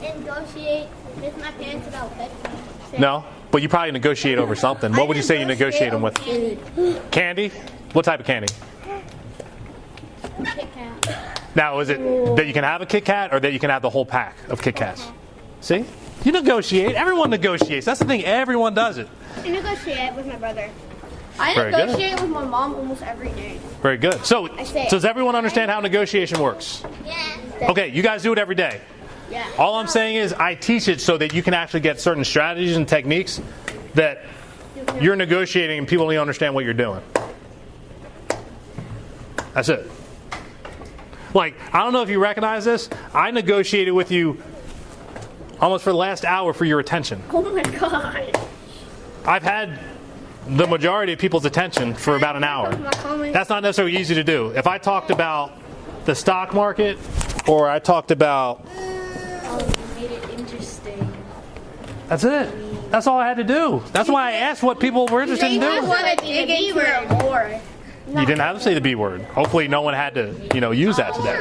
Speaker 4: negotiate with my parents about bedtime.
Speaker 1: No? But you probably negotiate over something. What would you say you negotiate them with? Candy? What type of candy?
Speaker 2: Kit Kat.
Speaker 1: Now, is it that you can have a Kit Kat or that you can have the whole pack of Kit Kats? See? You negotiate. Everyone negotiates. That's the thing. Everyone does it.
Speaker 2: I negotiate with my brother. I
Speaker 1: Very good.
Speaker 2: negotiate with my mom almost every day.
Speaker 1: Very good. So,
Speaker 2: say-
Speaker 1: does everyone understand how negotiation works?
Speaker 4: Yeah.
Speaker 1: Okay, you guys do it every day.
Speaker 2: Yeah.
Speaker 1: All I'm saying is I teach it so that you can actually get certain strategies and techniques that you're negotiating and people don't even understand what you're doing. That's it. Like, I don't know if you recognize this. I negotiated with you almost for the last hour for your attention.
Speaker 2: Oh my god.
Speaker 1: I've had the majority of people's attention for about an hour. That's not necessarily easy to do. If I talked about the stock market or I talked about...
Speaker 6: Oh, you made it interesting.
Speaker 1: That's it. That's all I had to do. That's why I asked what people were interested in doing.
Speaker 2: want to dig into it more.
Speaker 1: You didn't have to say the B word. Hopefully no one had to, use that today.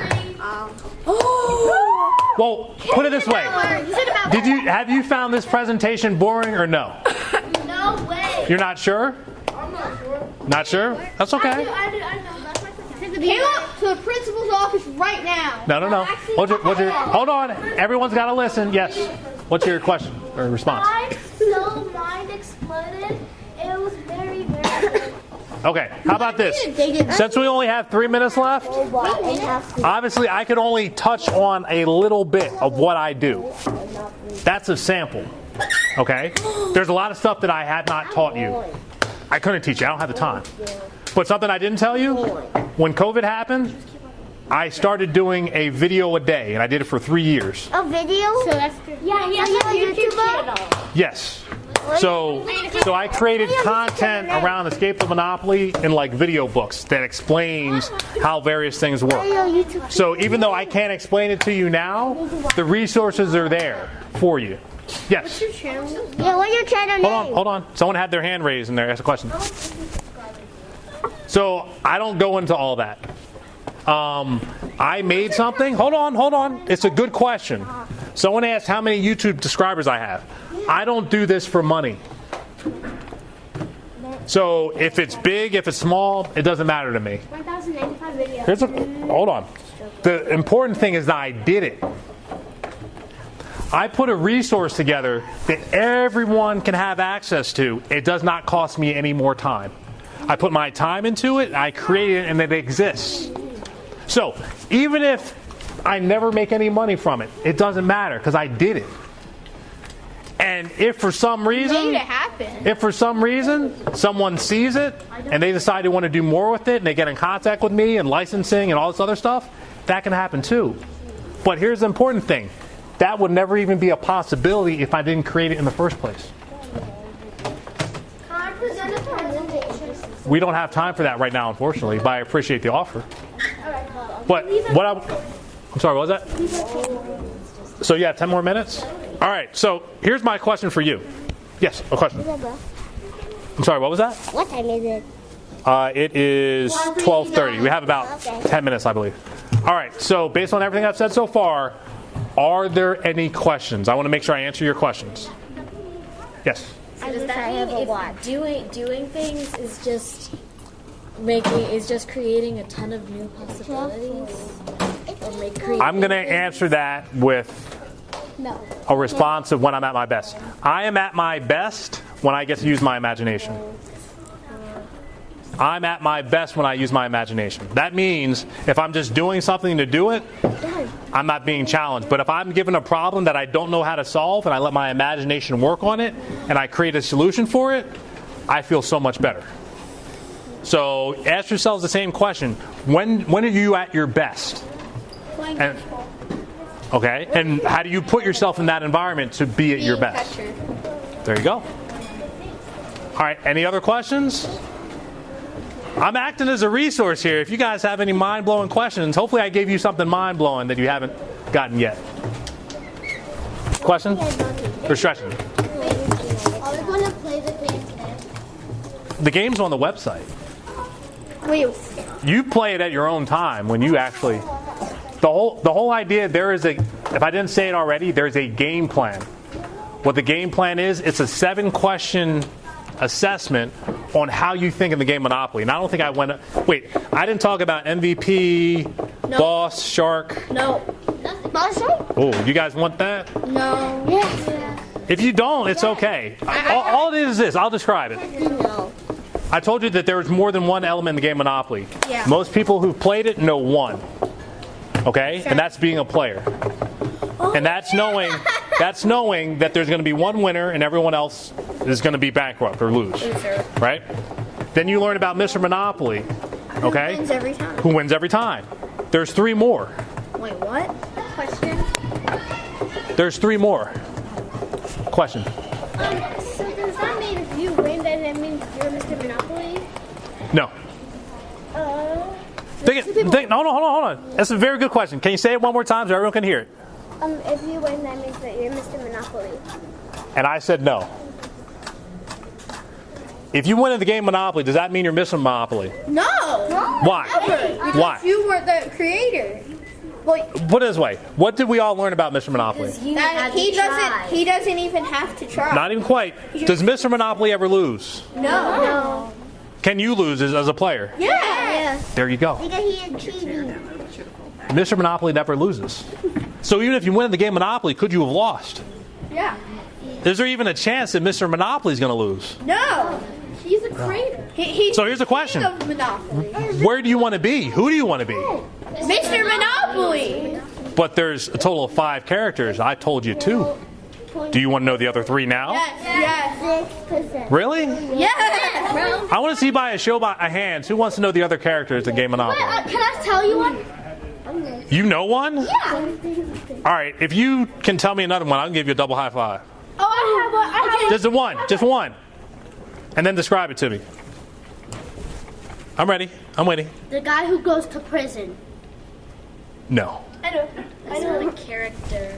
Speaker 1: Well, put it this way. Have you found this presentation boring or no?
Speaker 2: No way.
Speaker 1: You're not sure?
Speaker 5: I'm not sure.
Speaker 1: Not sure? That's okay.
Speaker 2: I know. That's my second. Came up to the principal's office right now.
Speaker 1: No. Hold on. Everyone's got to listen. Yes. What's your question or response?
Speaker 2: I'm so mind exploded. It was very, very good.
Speaker 1: Okay, how about this? Since we only have 3 minutes left,
Speaker 4: Oh,
Speaker 1: obviously I could only touch on a little bit of what I do. That's a sample, okay? There's a lot of stuff that I had not taught you. I couldn't teach you, I don't have the time. But something I didn't tell you, when COVID happened, I started doing a video a day, and I did it for 3 years.
Speaker 4: A video?
Speaker 2: So that's good. Yeah,
Speaker 4: Are you a YouTuber?
Speaker 1: Yes. So I created content around Escape the Monopoly in like video books that explains how various things work. So even though I can't explain it to you now, the resources are there for you. Yes.
Speaker 4: Yeah, what's your channel name?
Speaker 1: Hold on. Someone had their hand raised in there. Ask a question. So I don't go into all that. I made something. Hold on. It's a good question. Someone asked how many YouTube subscribers I have. I don't do this for money. So if it's big, if it's small, it doesn't matter to me.
Speaker 2: 1,095 videos.
Speaker 1: Hold on. The important thing is that I did it. I put a resource together that everyone can have access to. It does not cost me any more time. I put my time into it, I created it, and it exists. So even if I never make any money from it, it doesn't matter because I did it. And if for some reason someone sees it and they decide they want to do more with it and they get in contact with me and licensing and all this other stuff, that can happen too. But here's the important thing. That would never even be a possibility if I didn't create it in the first place.
Speaker 2: Can I present a presentation?
Speaker 1: We don't have time for that right now, unfortunately, but I appreciate the offer. But I'm sorry, what was that? So you have 10 more minutes? All right, so here's my question for you. Yes, a question. I'm sorry, what was that?
Speaker 4: What time is it?
Speaker 1: It is 12:30. We have about 10 minutes, I believe. All right, so based on everything I've said so far, are there any questions? I want to make sure I answer your questions. Yes?
Speaker 6: So does that mean if doing things is just creating a ton of new possibilities?
Speaker 1: I'm going to answer that with a response of when I'm at my best. I am at my best when I get to use my imagination. I'm at my best when I use my imagination. That means if I'm just doing something to do it, I'm not being challenged. But if I'm given a problem that I don't know how to solve and I let my imagination work on it and I create a solution for it, I feel so much better. So ask yourselves the same question. When are you at your best?
Speaker 5: Playing
Speaker 1: And-
Speaker 5: baseball.
Speaker 1: Okay, and how do you put yourself in that environment to be at your best?
Speaker 5: Catcher.
Speaker 1: There you go. All right, any other questions? I'm acting as a resource here. If you guys have any mind-blowing questions, hopefully I gave you something mind-blowing that you haven't gotten yet. Question? Or stretching?
Speaker 4: Are we going to play the game today?
Speaker 1: The game's on the website.
Speaker 4: Wait.
Speaker 1: You play it at your own time when you actually... The whole idea, there is a... If I didn't say it already, there's a game plan. What the game plan is, it's a 7-question assessment on how you think in the game Monopoly. And I don't think I went... Wait, I didn't talk about MVP, Boss, Shark.
Speaker 5: No.
Speaker 1: Oh, you guys want that?
Speaker 5: No.
Speaker 4: Yes.
Speaker 1: If you don't, it's okay. All it is this. I'll describe it.
Speaker 4: No.
Speaker 1: I told you that there is more than one element in the game Monopoly.
Speaker 5: Yeah.
Speaker 1: Most people who've played it know one. Okay? And that's being a player. And that's knowing that there's going to be one winner and everyone else is going to be bankrupt or lose. Right? Then you learn about Mr. Monopoly. Okay?
Speaker 5: Wins every time.
Speaker 1: Who wins every time. There's 3 more.
Speaker 5: Wait, what? Question?
Speaker 1: There's 3 more. Question.
Speaker 4: So does that mean if you win, then that means you're Mr. Monopoly?
Speaker 1: No. No, hold on. That's a very good question. Can you say it one more time so everyone can hear it?
Speaker 4: If you win, that means that you're Mr. Monopoly.
Speaker 1: And I said no. If you win in the game Monopoly, does that mean you're missing Monopoly?
Speaker 5: No.
Speaker 1: Why? Why?
Speaker 5: You were the creator. Well,
Speaker 1: Put it this way. What did we all learn about Mr. Monopoly?
Speaker 5: that, he doesn't even have to try.
Speaker 1: Not even quite. Does Mr. Monopoly ever lose?
Speaker 5: No.
Speaker 1: Can you lose as a player?
Speaker 5: Yeah.
Speaker 1: There you go.
Speaker 4: Because he is cheating.
Speaker 1: Mr. Monopoly never loses. So even if you win in the game Monopoly, could you have lost?
Speaker 5: Yeah.
Speaker 1: Is there even a chance that Mr. Monopoly is going to lose?
Speaker 5: No. He's a creator. He's
Speaker 1: So here's the question.
Speaker 5: king of Monopoly.
Speaker 1: Where do you want to be? Who do you want to be?
Speaker 5: Mr. Monopoly.
Speaker 1: But there's a total of 5 characters. I told you 2. Do you want to know the other 3 now?
Speaker 5: Yes.
Speaker 4: 6%.
Speaker 1: Really?
Speaker 5: Yes.
Speaker 1: I want to see by a show by a hands who wants to know the other characters in Game Monopoly.
Speaker 4: Can I tell you one?
Speaker 1: You know one?
Speaker 4: Yeah.
Speaker 1: All right, if you can tell me another one, I'll give you a double high five.
Speaker 2: Oh, I have one. I have
Speaker 1: Just the one, just one. And then describe it to me. I'm ready. I'm waiting.
Speaker 4: The guy who goes to prison.
Speaker 1: No.
Speaker 2: I know.
Speaker 6: It's not a character.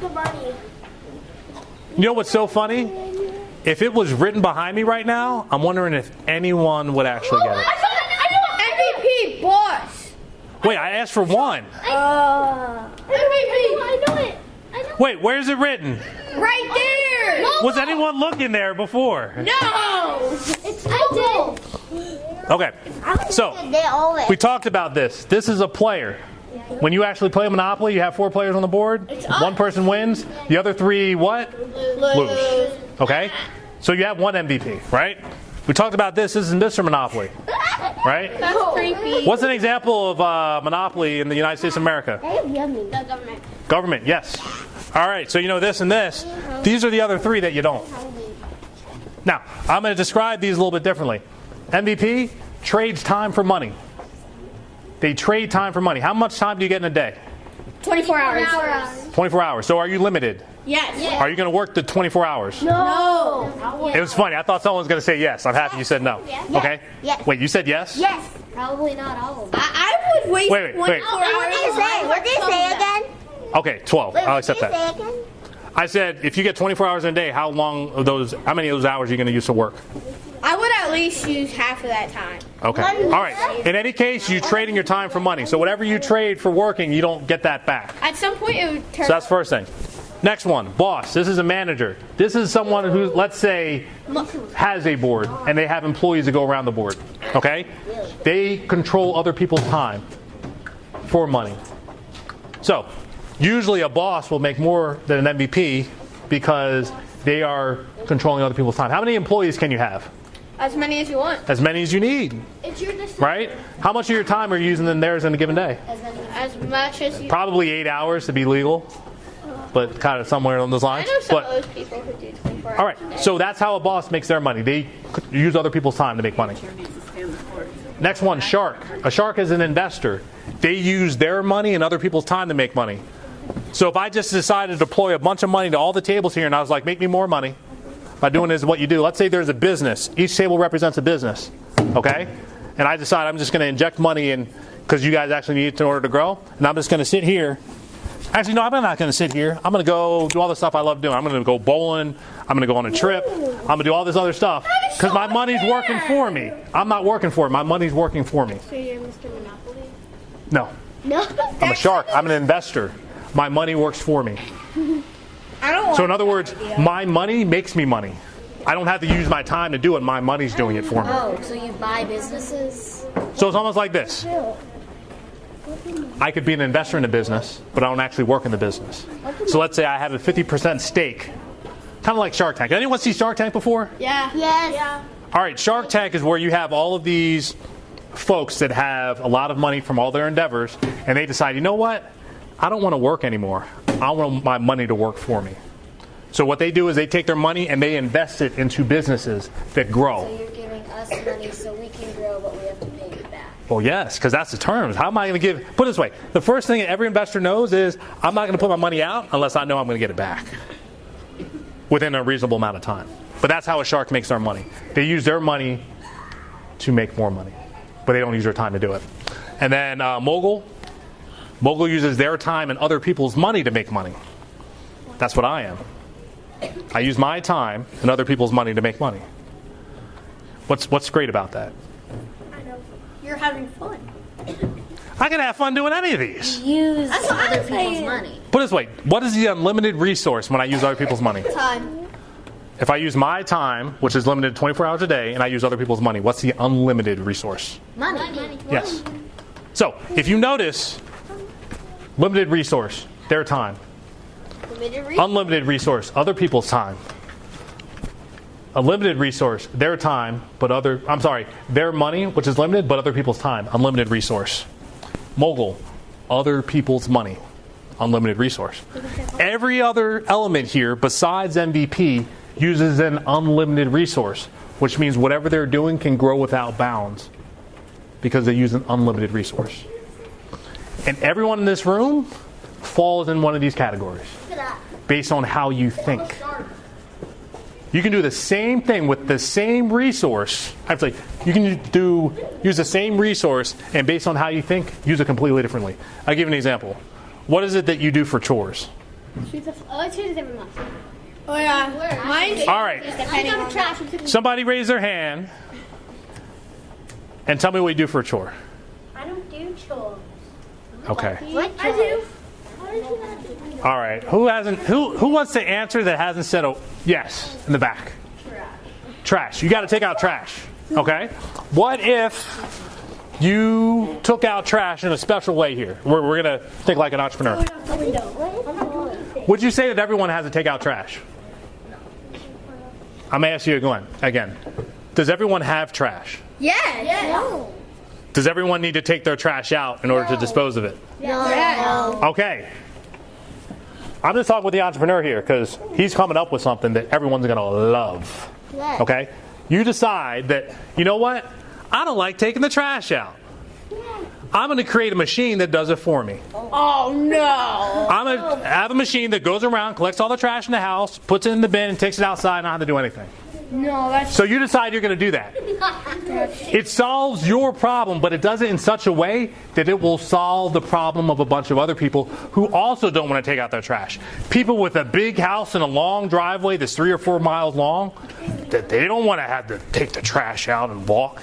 Speaker 2: The money.
Speaker 1: You know what's so funny? If it was written behind me right now, I'm wondering if anyone would actually get it.
Speaker 5: MVP boss.
Speaker 1: Wait, I asked for one.
Speaker 5: MVP.
Speaker 4: I know it.
Speaker 1: Wait, where's it written?
Speaker 5: Right there.
Speaker 1: Was anyone looking there before?
Speaker 5: No.
Speaker 4: It's I did.
Speaker 1: Okay, so
Speaker 4: They always.
Speaker 1: we talked about this. This is a player. When you actually play Monopoly, you have 4 players on the board. One person wins. The other 3 what? Lose. Okay? So you have 1 MVP, right? We talked about this. This is Mr. Monopoly, right?
Speaker 5: That's creepy.
Speaker 1: What's an example of Monopoly in the United States of America?
Speaker 4: Yummy.
Speaker 1: Government, yes. All right, so you know this and this. These are the other 3 that you don't. Now, I'm going to describe these a little bit differently. MVP trades time for money. They trade time for money. How much time do you get in a day?
Speaker 5: 24 hours.
Speaker 1: 24 hours. So are you limited?
Speaker 5: Yes.
Speaker 1: Are you going to work the 24 hours?
Speaker 5: No.
Speaker 1: It was funny. I thought someone was going to say yes. I'm happy you said no. Okay?
Speaker 4: Yes.
Speaker 1: Wait, you said yes?
Speaker 4: Yes. Probably not all of them.
Speaker 5: I would waste
Speaker 1: Wait.
Speaker 5: 24 hours.
Speaker 4: What did you say again?
Speaker 1: Okay, 12. I'll accept that.
Speaker 4: Say again?
Speaker 1: I said if you get 24 hours in a day, how many of those hours are you going to use to work?
Speaker 5: I would at least use half of that time.
Speaker 1: Okay. All right. In any case, you trading your time for money. So whatever you trade for working, you don't get that back.
Speaker 5: At some point, it would turn.
Speaker 1: So that's the first thing. Next one, boss. This is a manager. This is someone who, let's say, has a board and they have employees that go around the board. Okay? They control other people's time for money. So, usually a boss will make more than an MVP because they are controlling other people's time. How many employees can you have?
Speaker 5: As many as you want.
Speaker 1: As many as you need,
Speaker 2: It's your decision.
Speaker 1: right? How much of your time are you using in theirs in a given day?
Speaker 5: As much as you.
Speaker 1: Probably 8 hours to be legal, but kind of somewhere on those
Speaker 5: I
Speaker 1: lines.
Speaker 5: know some
Speaker 1: But
Speaker 5: of those people who do 24
Speaker 1: All right, so that's how a boss makes their money. They use other people's time to make money. Next one, shark. A shark is an investor. They use their money and other people's time to make money. So if I just decided to deploy a bunch of money to all the tables here and I was like, make me more money by doing this, what you do. Let's say there's a business. Each table represents a business, okay? And I decide I'm just going to inject money in because you guys actually need it in order to grow. And I'm just going to sit here. Actually, no, I'm not going to sit here. I'm going to go do all the stuff I love doing. I'm going to go bowling. I'm going to go on a trip. I'm going to do all this other stuff because my money's working for me. I'm not working for it. My money's working for me.
Speaker 4: So you're Mr. Monopoly?
Speaker 1: No.
Speaker 4: No.
Speaker 1: I'm a shark. I'm an investor. My money works for me. So in other words, my money makes me money. I don't have to use my time to do it. My money's doing it for me.
Speaker 6: Oh, so you buy businesses?
Speaker 1: So it's almost like this. I could be an investor in a business, but I don't actually work in the business. So let's say I have a 50% stake. Kind of like Shark Tank. Anyone see Shark Tank before?
Speaker 5: Yeah.
Speaker 4: Yes.
Speaker 5: Yeah.
Speaker 1: All right, Shark Tank is where you have all of these folks that have a lot of money from all their endeavors, and they decide, you know what? I don't want to work anymore. I want my money to work for me. So what they do is they take their money and they invest it into businesses that grow.
Speaker 6: So you're giving us money so we can grow, but we have to pay you back.
Speaker 1: Well, yes, because that's the terms. How am I going to give? Put it this way. The first thing that every investor knows is I'm not going to put my money out unless I know I'm going to get it back within a reasonable amount of time. But that's how a shark makes their money. They use their money to make more money, but they don't use their time to do it. And then mogul. Mogul uses their time and other people's money to make money. That's what I am. I use my time and other people's money to make money. What's great about that?
Speaker 5: You're having fun.
Speaker 1: I can have fun doing any of these.
Speaker 6: Use other people's money.
Speaker 1: Put it this way, what is the unlimited resource when I use other people's money?
Speaker 5: Time.
Speaker 1: If I use my time, which is limited to 24 hours a day, and I use other people's money, what's the unlimited resource?
Speaker 6: Money.
Speaker 1: Yes. So, if you notice, limited resource, their time. Unlimited resource, other people's time. A limited resource, their time, but their money, which is limited, but other people's time. Unlimited resource. Mogul, other people's money. Unlimited resource. Every other element here, besides MVP, uses an unlimited resource, which means whatever they're doing can grow without bounds because they use an unlimited resource. And everyone in this room falls in one of these categories based on how you think. You can do the same thing with the same resource. Actually, you can use the same resource, and based on how you think, use it completely differently. I'll give you an example. What is it that you do for chores?
Speaker 4: Let's choose a different one.
Speaker 5: Oh yeah. Mine.
Speaker 1: All right.
Speaker 4: Depending on trash.
Speaker 1: Somebody raise their hand and tell me what you do for a chore.
Speaker 4: I don't do chores.
Speaker 1: Okay.
Speaker 4: I do.
Speaker 1: All right. Who wants to answer that hasn't said yes in the back? Trash. You got to take out trash. Okay. What if you took out trash in a special way here? We're going to think like an entrepreneur. Would you say that everyone has to take out trash? I'm going to ask you again. Does everyone have trash?
Speaker 5: Yeah.
Speaker 1: Does everyone need to take their trash out in order to dispose of it?
Speaker 5: No.
Speaker 1: Okay. I'm just talking with the entrepreneur here because he's coming up with something that everyone's going to love. Okay? You decide that, you know what? I don't like taking the trash out. I'm going to create a machine that does it for me.
Speaker 5: Oh no.
Speaker 1: I'm going to have a machine that goes around, collects all the trash in the house, puts it in the bin, and takes it outside and I don't have to do anything.
Speaker 5: No, that's.
Speaker 1: So you decide you're going to do that. It solves your problem, but it does it in such a way that it will solve the problem of a bunch of other people who also don't want to take out their trash. People with a big house and a long driveway that's 3 or 4 miles long, that they don't want to have to take the trash out and walk.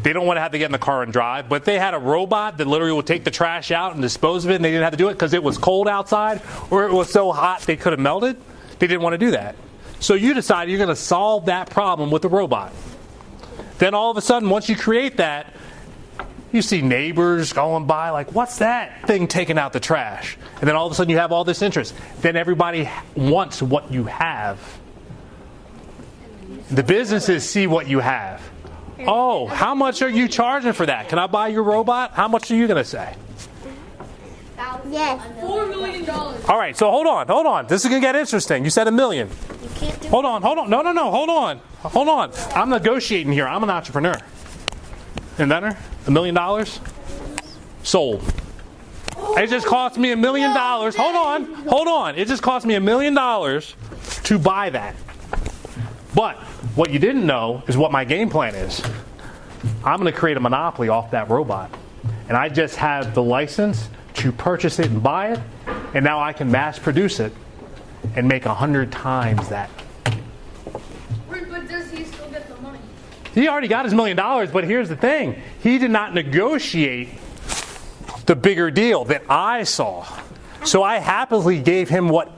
Speaker 1: They don't want to have to get in the car and drive, but they had a robot that literally would take the trash out and dispose of it, and they didn't have to do it because it was cold outside or it was so hot they could have melted. They didn't want to do that. So you decided you're going to solve that problem with the robot. Then all of a sudden, once you create that, you see neighbors going by like, what's that thing taking out the trash? And then all of a sudden you have all this interest. Then everybody wants what you have. The businesses see what you have. Oh, how much are you charging for that? Can I buy your robot? How much are you going to say?
Speaker 4: Yes.
Speaker 5: $4 million.
Speaker 1: All right, so hold on. This is going to get interesting. You said $1 million.
Speaker 6: can't do
Speaker 1: Hold on. No, hold on. I'm negotiating here. I'm an entrepreneur. Inventor, $1 million. Sold. It just cost me $1 million. Hold on. It just cost me $1 million to buy that. But what you didn't know is what my game plan is. I'm going to create a monopoly off that robot. And I just have the license to purchase it and buy it. And now I can mass produce it and make 100 times that.
Speaker 5: But does he still get the money?
Speaker 1: He already got his $1 million, but here's the thing. He did not negotiate the bigger deal that I saw. So I happily gave him what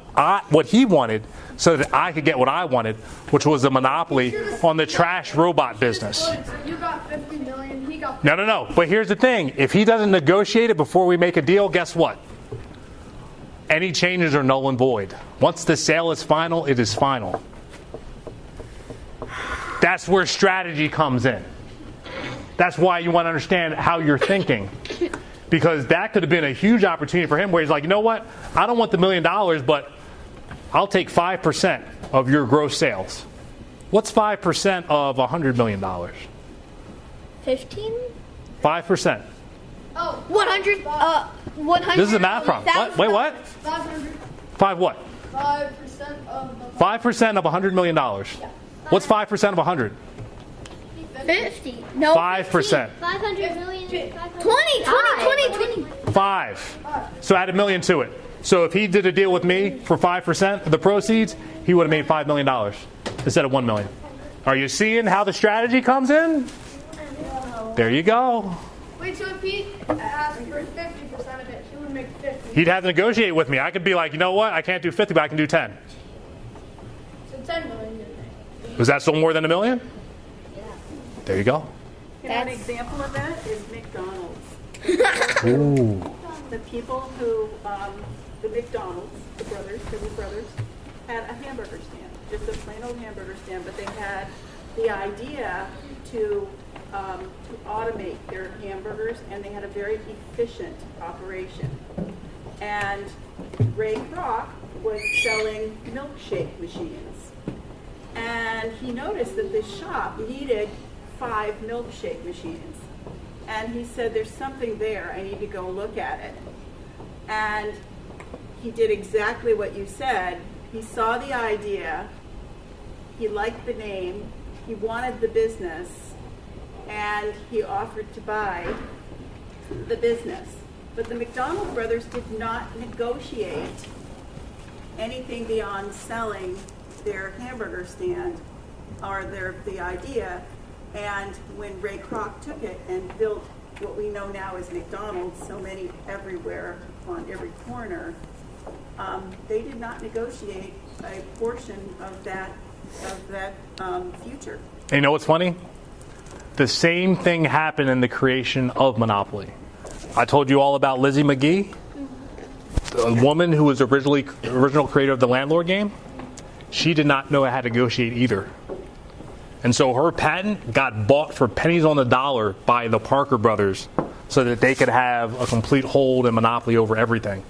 Speaker 1: he wanted so that I could get what I wanted, which was a monopoly on the trash robot business.
Speaker 5: So you got 50 million, he got
Speaker 1: No. But here's the thing. If he doesn't negotiate it before we make a deal, guess what? Any changes are null and void. Once the sale is final, it is final. That's where strategy comes in. That's why you want to understand how you're thinking. Because that could have been a huge opportunity for him where he's like, you know what? I don't want the $1 million, but I'll take 5% of your gross sales. What's 5% of $100 million?
Speaker 4: 15?
Speaker 1: 5%.
Speaker 5: Oh,
Speaker 4: 100? 100?
Speaker 1: This is a math problem. What? Wait, what?
Speaker 5: 500.
Speaker 1: 5 what?
Speaker 5: 5% of the
Speaker 1: 5% of $100 million. What's 5% of 100?
Speaker 4: 50. No.
Speaker 1: 5%.
Speaker 4: 500 million. 20.
Speaker 1: 5. So add $1 million to it. So if he did a deal with me for 5% of the proceeds, he would have made $5 million instead of $1 million. Are you seeing how the strategy comes in? There you go.
Speaker 5: Wait, so if he asked for 50% of it, he would make 50.
Speaker 1: He'd have to negotiate with me. I could be like, you know what? I can't do 50, but I can do 10.
Speaker 5: So 10 million.
Speaker 1: Was that still more than $1 million? There you go.
Speaker 3: An example of that is McDonald's. The people who, the McDonald's, the two brothers, had a hamburger stand, just a plain old hamburger stand, but they had the idea to automate their hamburgers, and they had a very efficient operation. And Ray Kroc was selling milkshake machines. And he noticed that this shop needed 5 milkshake machines. And he said, there's something there, I need to go look at it. And he did exactly what you said. He saw the idea, he liked the name, he wanted the business, and he offered to buy the business. But the McDonald brothers did not negotiate anything beyond selling their hamburger stand or the idea. And when Ray Kroc took it and built what we know now as McDonald's, so many everywhere on every corner, they did not negotiate a portion of that future.
Speaker 1: And you know what's funny? The same thing happened in the creation of Monopoly. I told you all about Lizzie McGee, the woman who was original creator of the landlord game. She did not know how to negotiate either. And so her patent got bought for pennies on the dollar by the Parker brothers so that they could have a complete hold and monopoly over everything.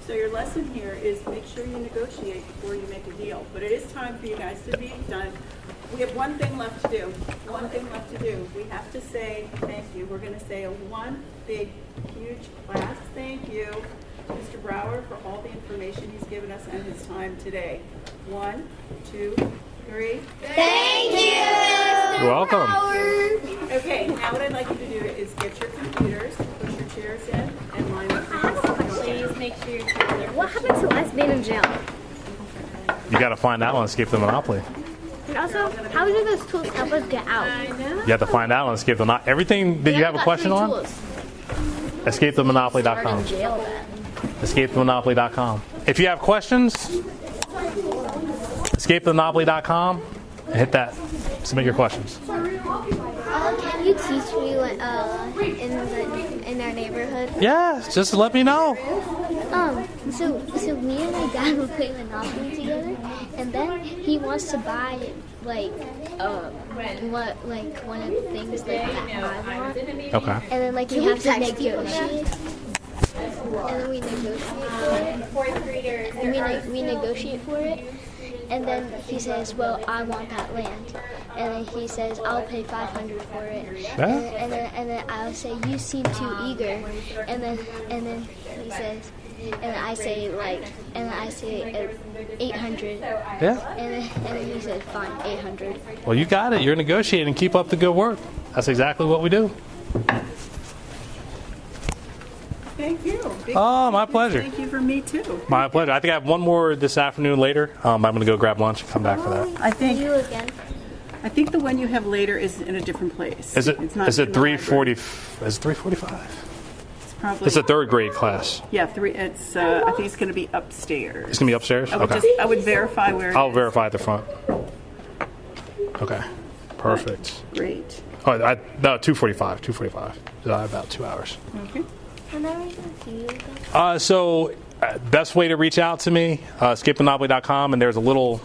Speaker 3: So your lesson here is make sure you negotiate before you make a deal. But it is time for you guys to be done. We have one thing left to do. We have to say thank you. We're going to say one big, huge class thank you to Mr. Brower for all the information he's given us and his time today. 1, 2, 3.
Speaker 4: Thank you.
Speaker 1: You're welcome.
Speaker 3: Okay, now what I'd like you to do is get your computers, push your chairs in, and line up.
Speaker 6: Please make sure your chairs are.
Speaker 4: What happened to us being in jail?
Speaker 1: You got to find out on Escape the Monopoly.
Speaker 4: And also, how do those tools help us get out?
Speaker 1: You have to find out on Escape the Monopoly. Everything that you have a question on, escapethemonopoly.com. Escapethemonopoly.com. If you have questions, escapethemonopoly.com and hit that. Submit your questions.
Speaker 4: Can you teach me in our neighborhood?
Speaker 1: Yeah, just let me know.
Speaker 4: So me and my dad will play Monopoly together, and then he wants to buy one of the things that I want,
Speaker 1: Okay.
Speaker 4: and then you have to negotiate. And then we negotiate for it. We negotiate for it, and then he says, well, I want that land. And then he says, I'll pay $500 for it.
Speaker 1: Yeah.
Speaker 4: And then I'll say, you seem too eager. And then he says, and I say 800.
Speaker 1: Yeah.
Speaker 4: And then he said, fine, 800.
Speaker 1: Well, you got it. You're negotiating. Keep up the good work. That's exactly what we do.
Speaker 3: Thank you. Big
Speaker 1: Oh, my pleasure.
Speaker 3: Thank you for me too.
Speaker 1: My pleasure. I think I have one more this afternoon later. I'm going to go grab lunch and come back for that.
Speaker 4: You again.
Speaker 3: I think the one you have later is in a different place.
Speaker 1: Is it?
Speaker 3: It's not
Speaker 1: Is it
Speaker 3: in the library.
Speaker 1: 3:40? Is it 3:45?
Speaker 3: It's probably.
Speaker 1: It's a third grade class.
Speaker 3: Yeah, 3. It's. I think it's going to be upstairs.
Speaker 1: It's going to be upstairs.
Speaker 3: I would
Speaker 1: Okay.
Speaker 3: I would verify where.
Speaker 1: I'll
Speaker 3: it is.
Speaker 1: verify at the front. Okay. Perfect.
Speaker 3: Great.
Speaker 1: Oh, no, 2:45. 2:45. So I have about 2 hours.
Speaker 3: Okay.
Speaker 4: Can I read a few again?
Speaker 1: So, best way to reach out to me, escapemonopoly.com, and there's a little,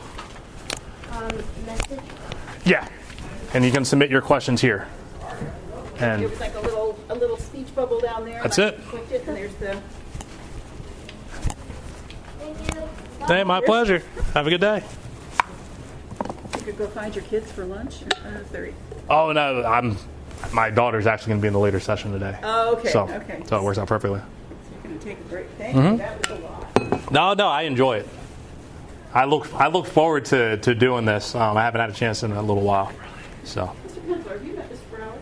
Speaker 4: Message?
Speaker 1: yeah, and you can submit your questions here. And
Speaker 3: It was like a little speech bubble down there.
Speaker 1: That's
Speaker 3: and I
Speaker 1: it.
Speaker 3: clicked it, and there's the.
Speaker 1: hey, my pleasure. Have a good day.
Speaker 3: You could go find your kids for lunch. Or if they're.
Speaker 1: Oh no, my daughter's actually going to be in the later session today.
Speaker 3: Oh, okay.
Speaker 1: So,
Speaker 3: Okay.
Speaker 1: so it works out perfectly.
Speaker 3: You're going to take a break. Thank
Speaker 1: Mm-hmm.
Speaker 3: you. That was a lot.
Speaker 1: No, I enjoy it. I look forward to doing this. I haven't had a chance in a little while. So,
Speaker 3: Mr. Kensler, have you met Ms. Brower?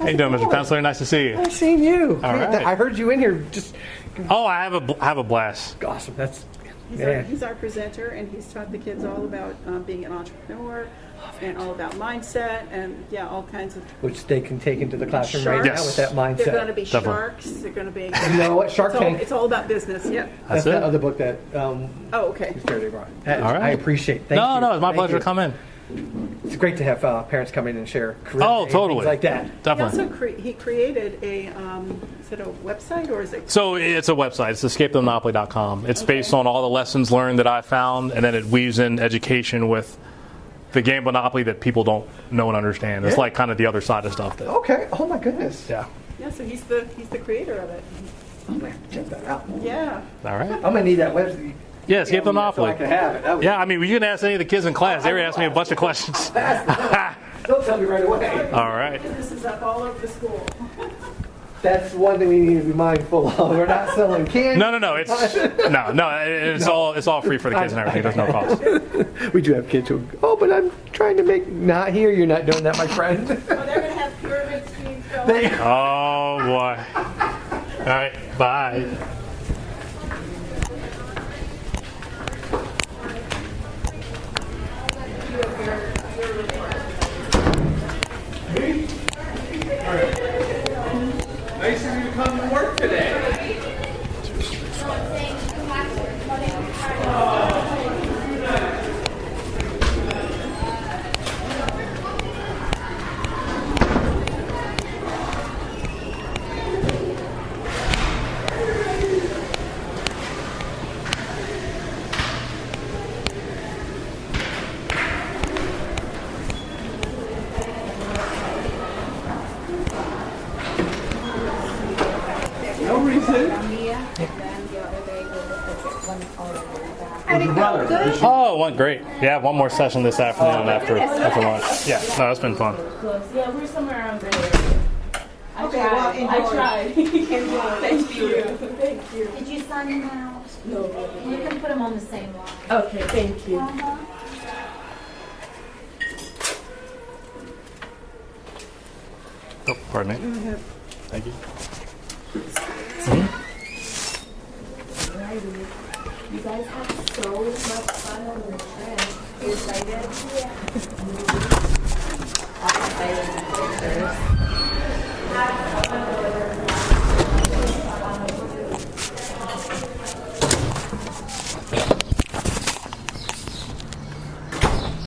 Speaker 1: how you doing, Mr. Penciler? Nice to see you.
Speaker 7: I've seen you.
Speaker 1: All
Speaker 7: Man,
Speaker 1: right.
Speaker 7: I heard you in here. Just
Speaker 1: Oh, I have a blast.
Speaker 7: awesome. That's
Speaker 3: He's our presenter, and he's taught the kids all about being an entrepreneur and all about mindset and, yeah, all kinds of.
Speaker 7: which they can take into the classroom
Speaker 3: Sharks.
Speaker 7: right now with that mindset.
Speaker 3: They're going to be
Speaker 1: Definitely.
Speaker 3: sharks. They're going to be.
Speaker 7: You know what? Shark Tank.
Speaker 3: It's all about business. Yeah.
Speaker 7: That's
Speaker 1: it.
Speaker 7: that other book that
Speaker 3: Oh, okay.
Speaker 7: Saturday brought.
Speaker 1: All right.
Speaker 7: I appreciate. Thank you.
Speaker 1: No, it's my
Speaker 7: Thank
Speaker 1: pleasure
Speaker 7: you.
Speaker 1: to come in.
Speaker 7: It's great to have parents come in and share career
Speaker 1: Oh,
Speaker 7: and
Speaker 1: totally.
Speaker 7: things like that.
Speaker 3: He
Speaker 1: Definitely.
Speaker 3: also he created a. Is it a website or is it?
Speaker 1: So it's a website. It's escapethemonopoly.com. It's based on all the lessons learned that I found, and then it weaves in education with the game Monopoly that people don't know and understand. It's
Speaker 7: Yeah.
Speaker 1: like kind of the other side of stuff. That,
Speaker 7: Okay. Oh my goodness.
Speaker 1: yeah.
Speaker 3: Yeah. So he's the creator of it.
Speaker 7: I'm gonna have to check that out.
Speaker 3: Yeah.
Speaker 1: All right.
Speaker 7: I'm gonna need that website.
Speaker 1: Yeah, Escape the
Speaker 7: So I
Speaker 1: Monopoly.
Speaker 7: can have it. That would-
Speaker 1: Yeah, I mean, you can ask any of the kids in class. They were asking me a bunch of questions.
Speaker 7: Don't tell me right away.
Speaker 1: All right.
Speaker 3: This is up all over the school.
Speaker 7: That's one thing we need to be mindful of. We're not selling candy.
Speaker 1: No. It's all free for the kids and everything. There's no cost.
Speaker 7: We do have kids who. Oh, but I'm trying to make. Not here. You're not doing that, my friend.
Speaker 3: Oh, they're going to have pyramid schemes going.
Speaker 7: They-
Speaker 1: Oh boy. All right. Bye.
Speaker 7: Nice of you to come to work today. No reason.
Speaker 1: Oh, it went great. Yeah, one more session this afternoon after lunch. Yeah, no, it's been fun.
Speaker 8: Yeah, we're somewhere around there.
Speaker 3: I tried. Thank you. Thank you.
Speaker 6: Did you sign in out? No. You can put them on the same line.
Speaker 8: Okay, thank you.
Speaker 1: Oh, pardon me. Thank you.
Speaker 8: You guys have so much fun on the trip. You excited? Yeah. I'm excited.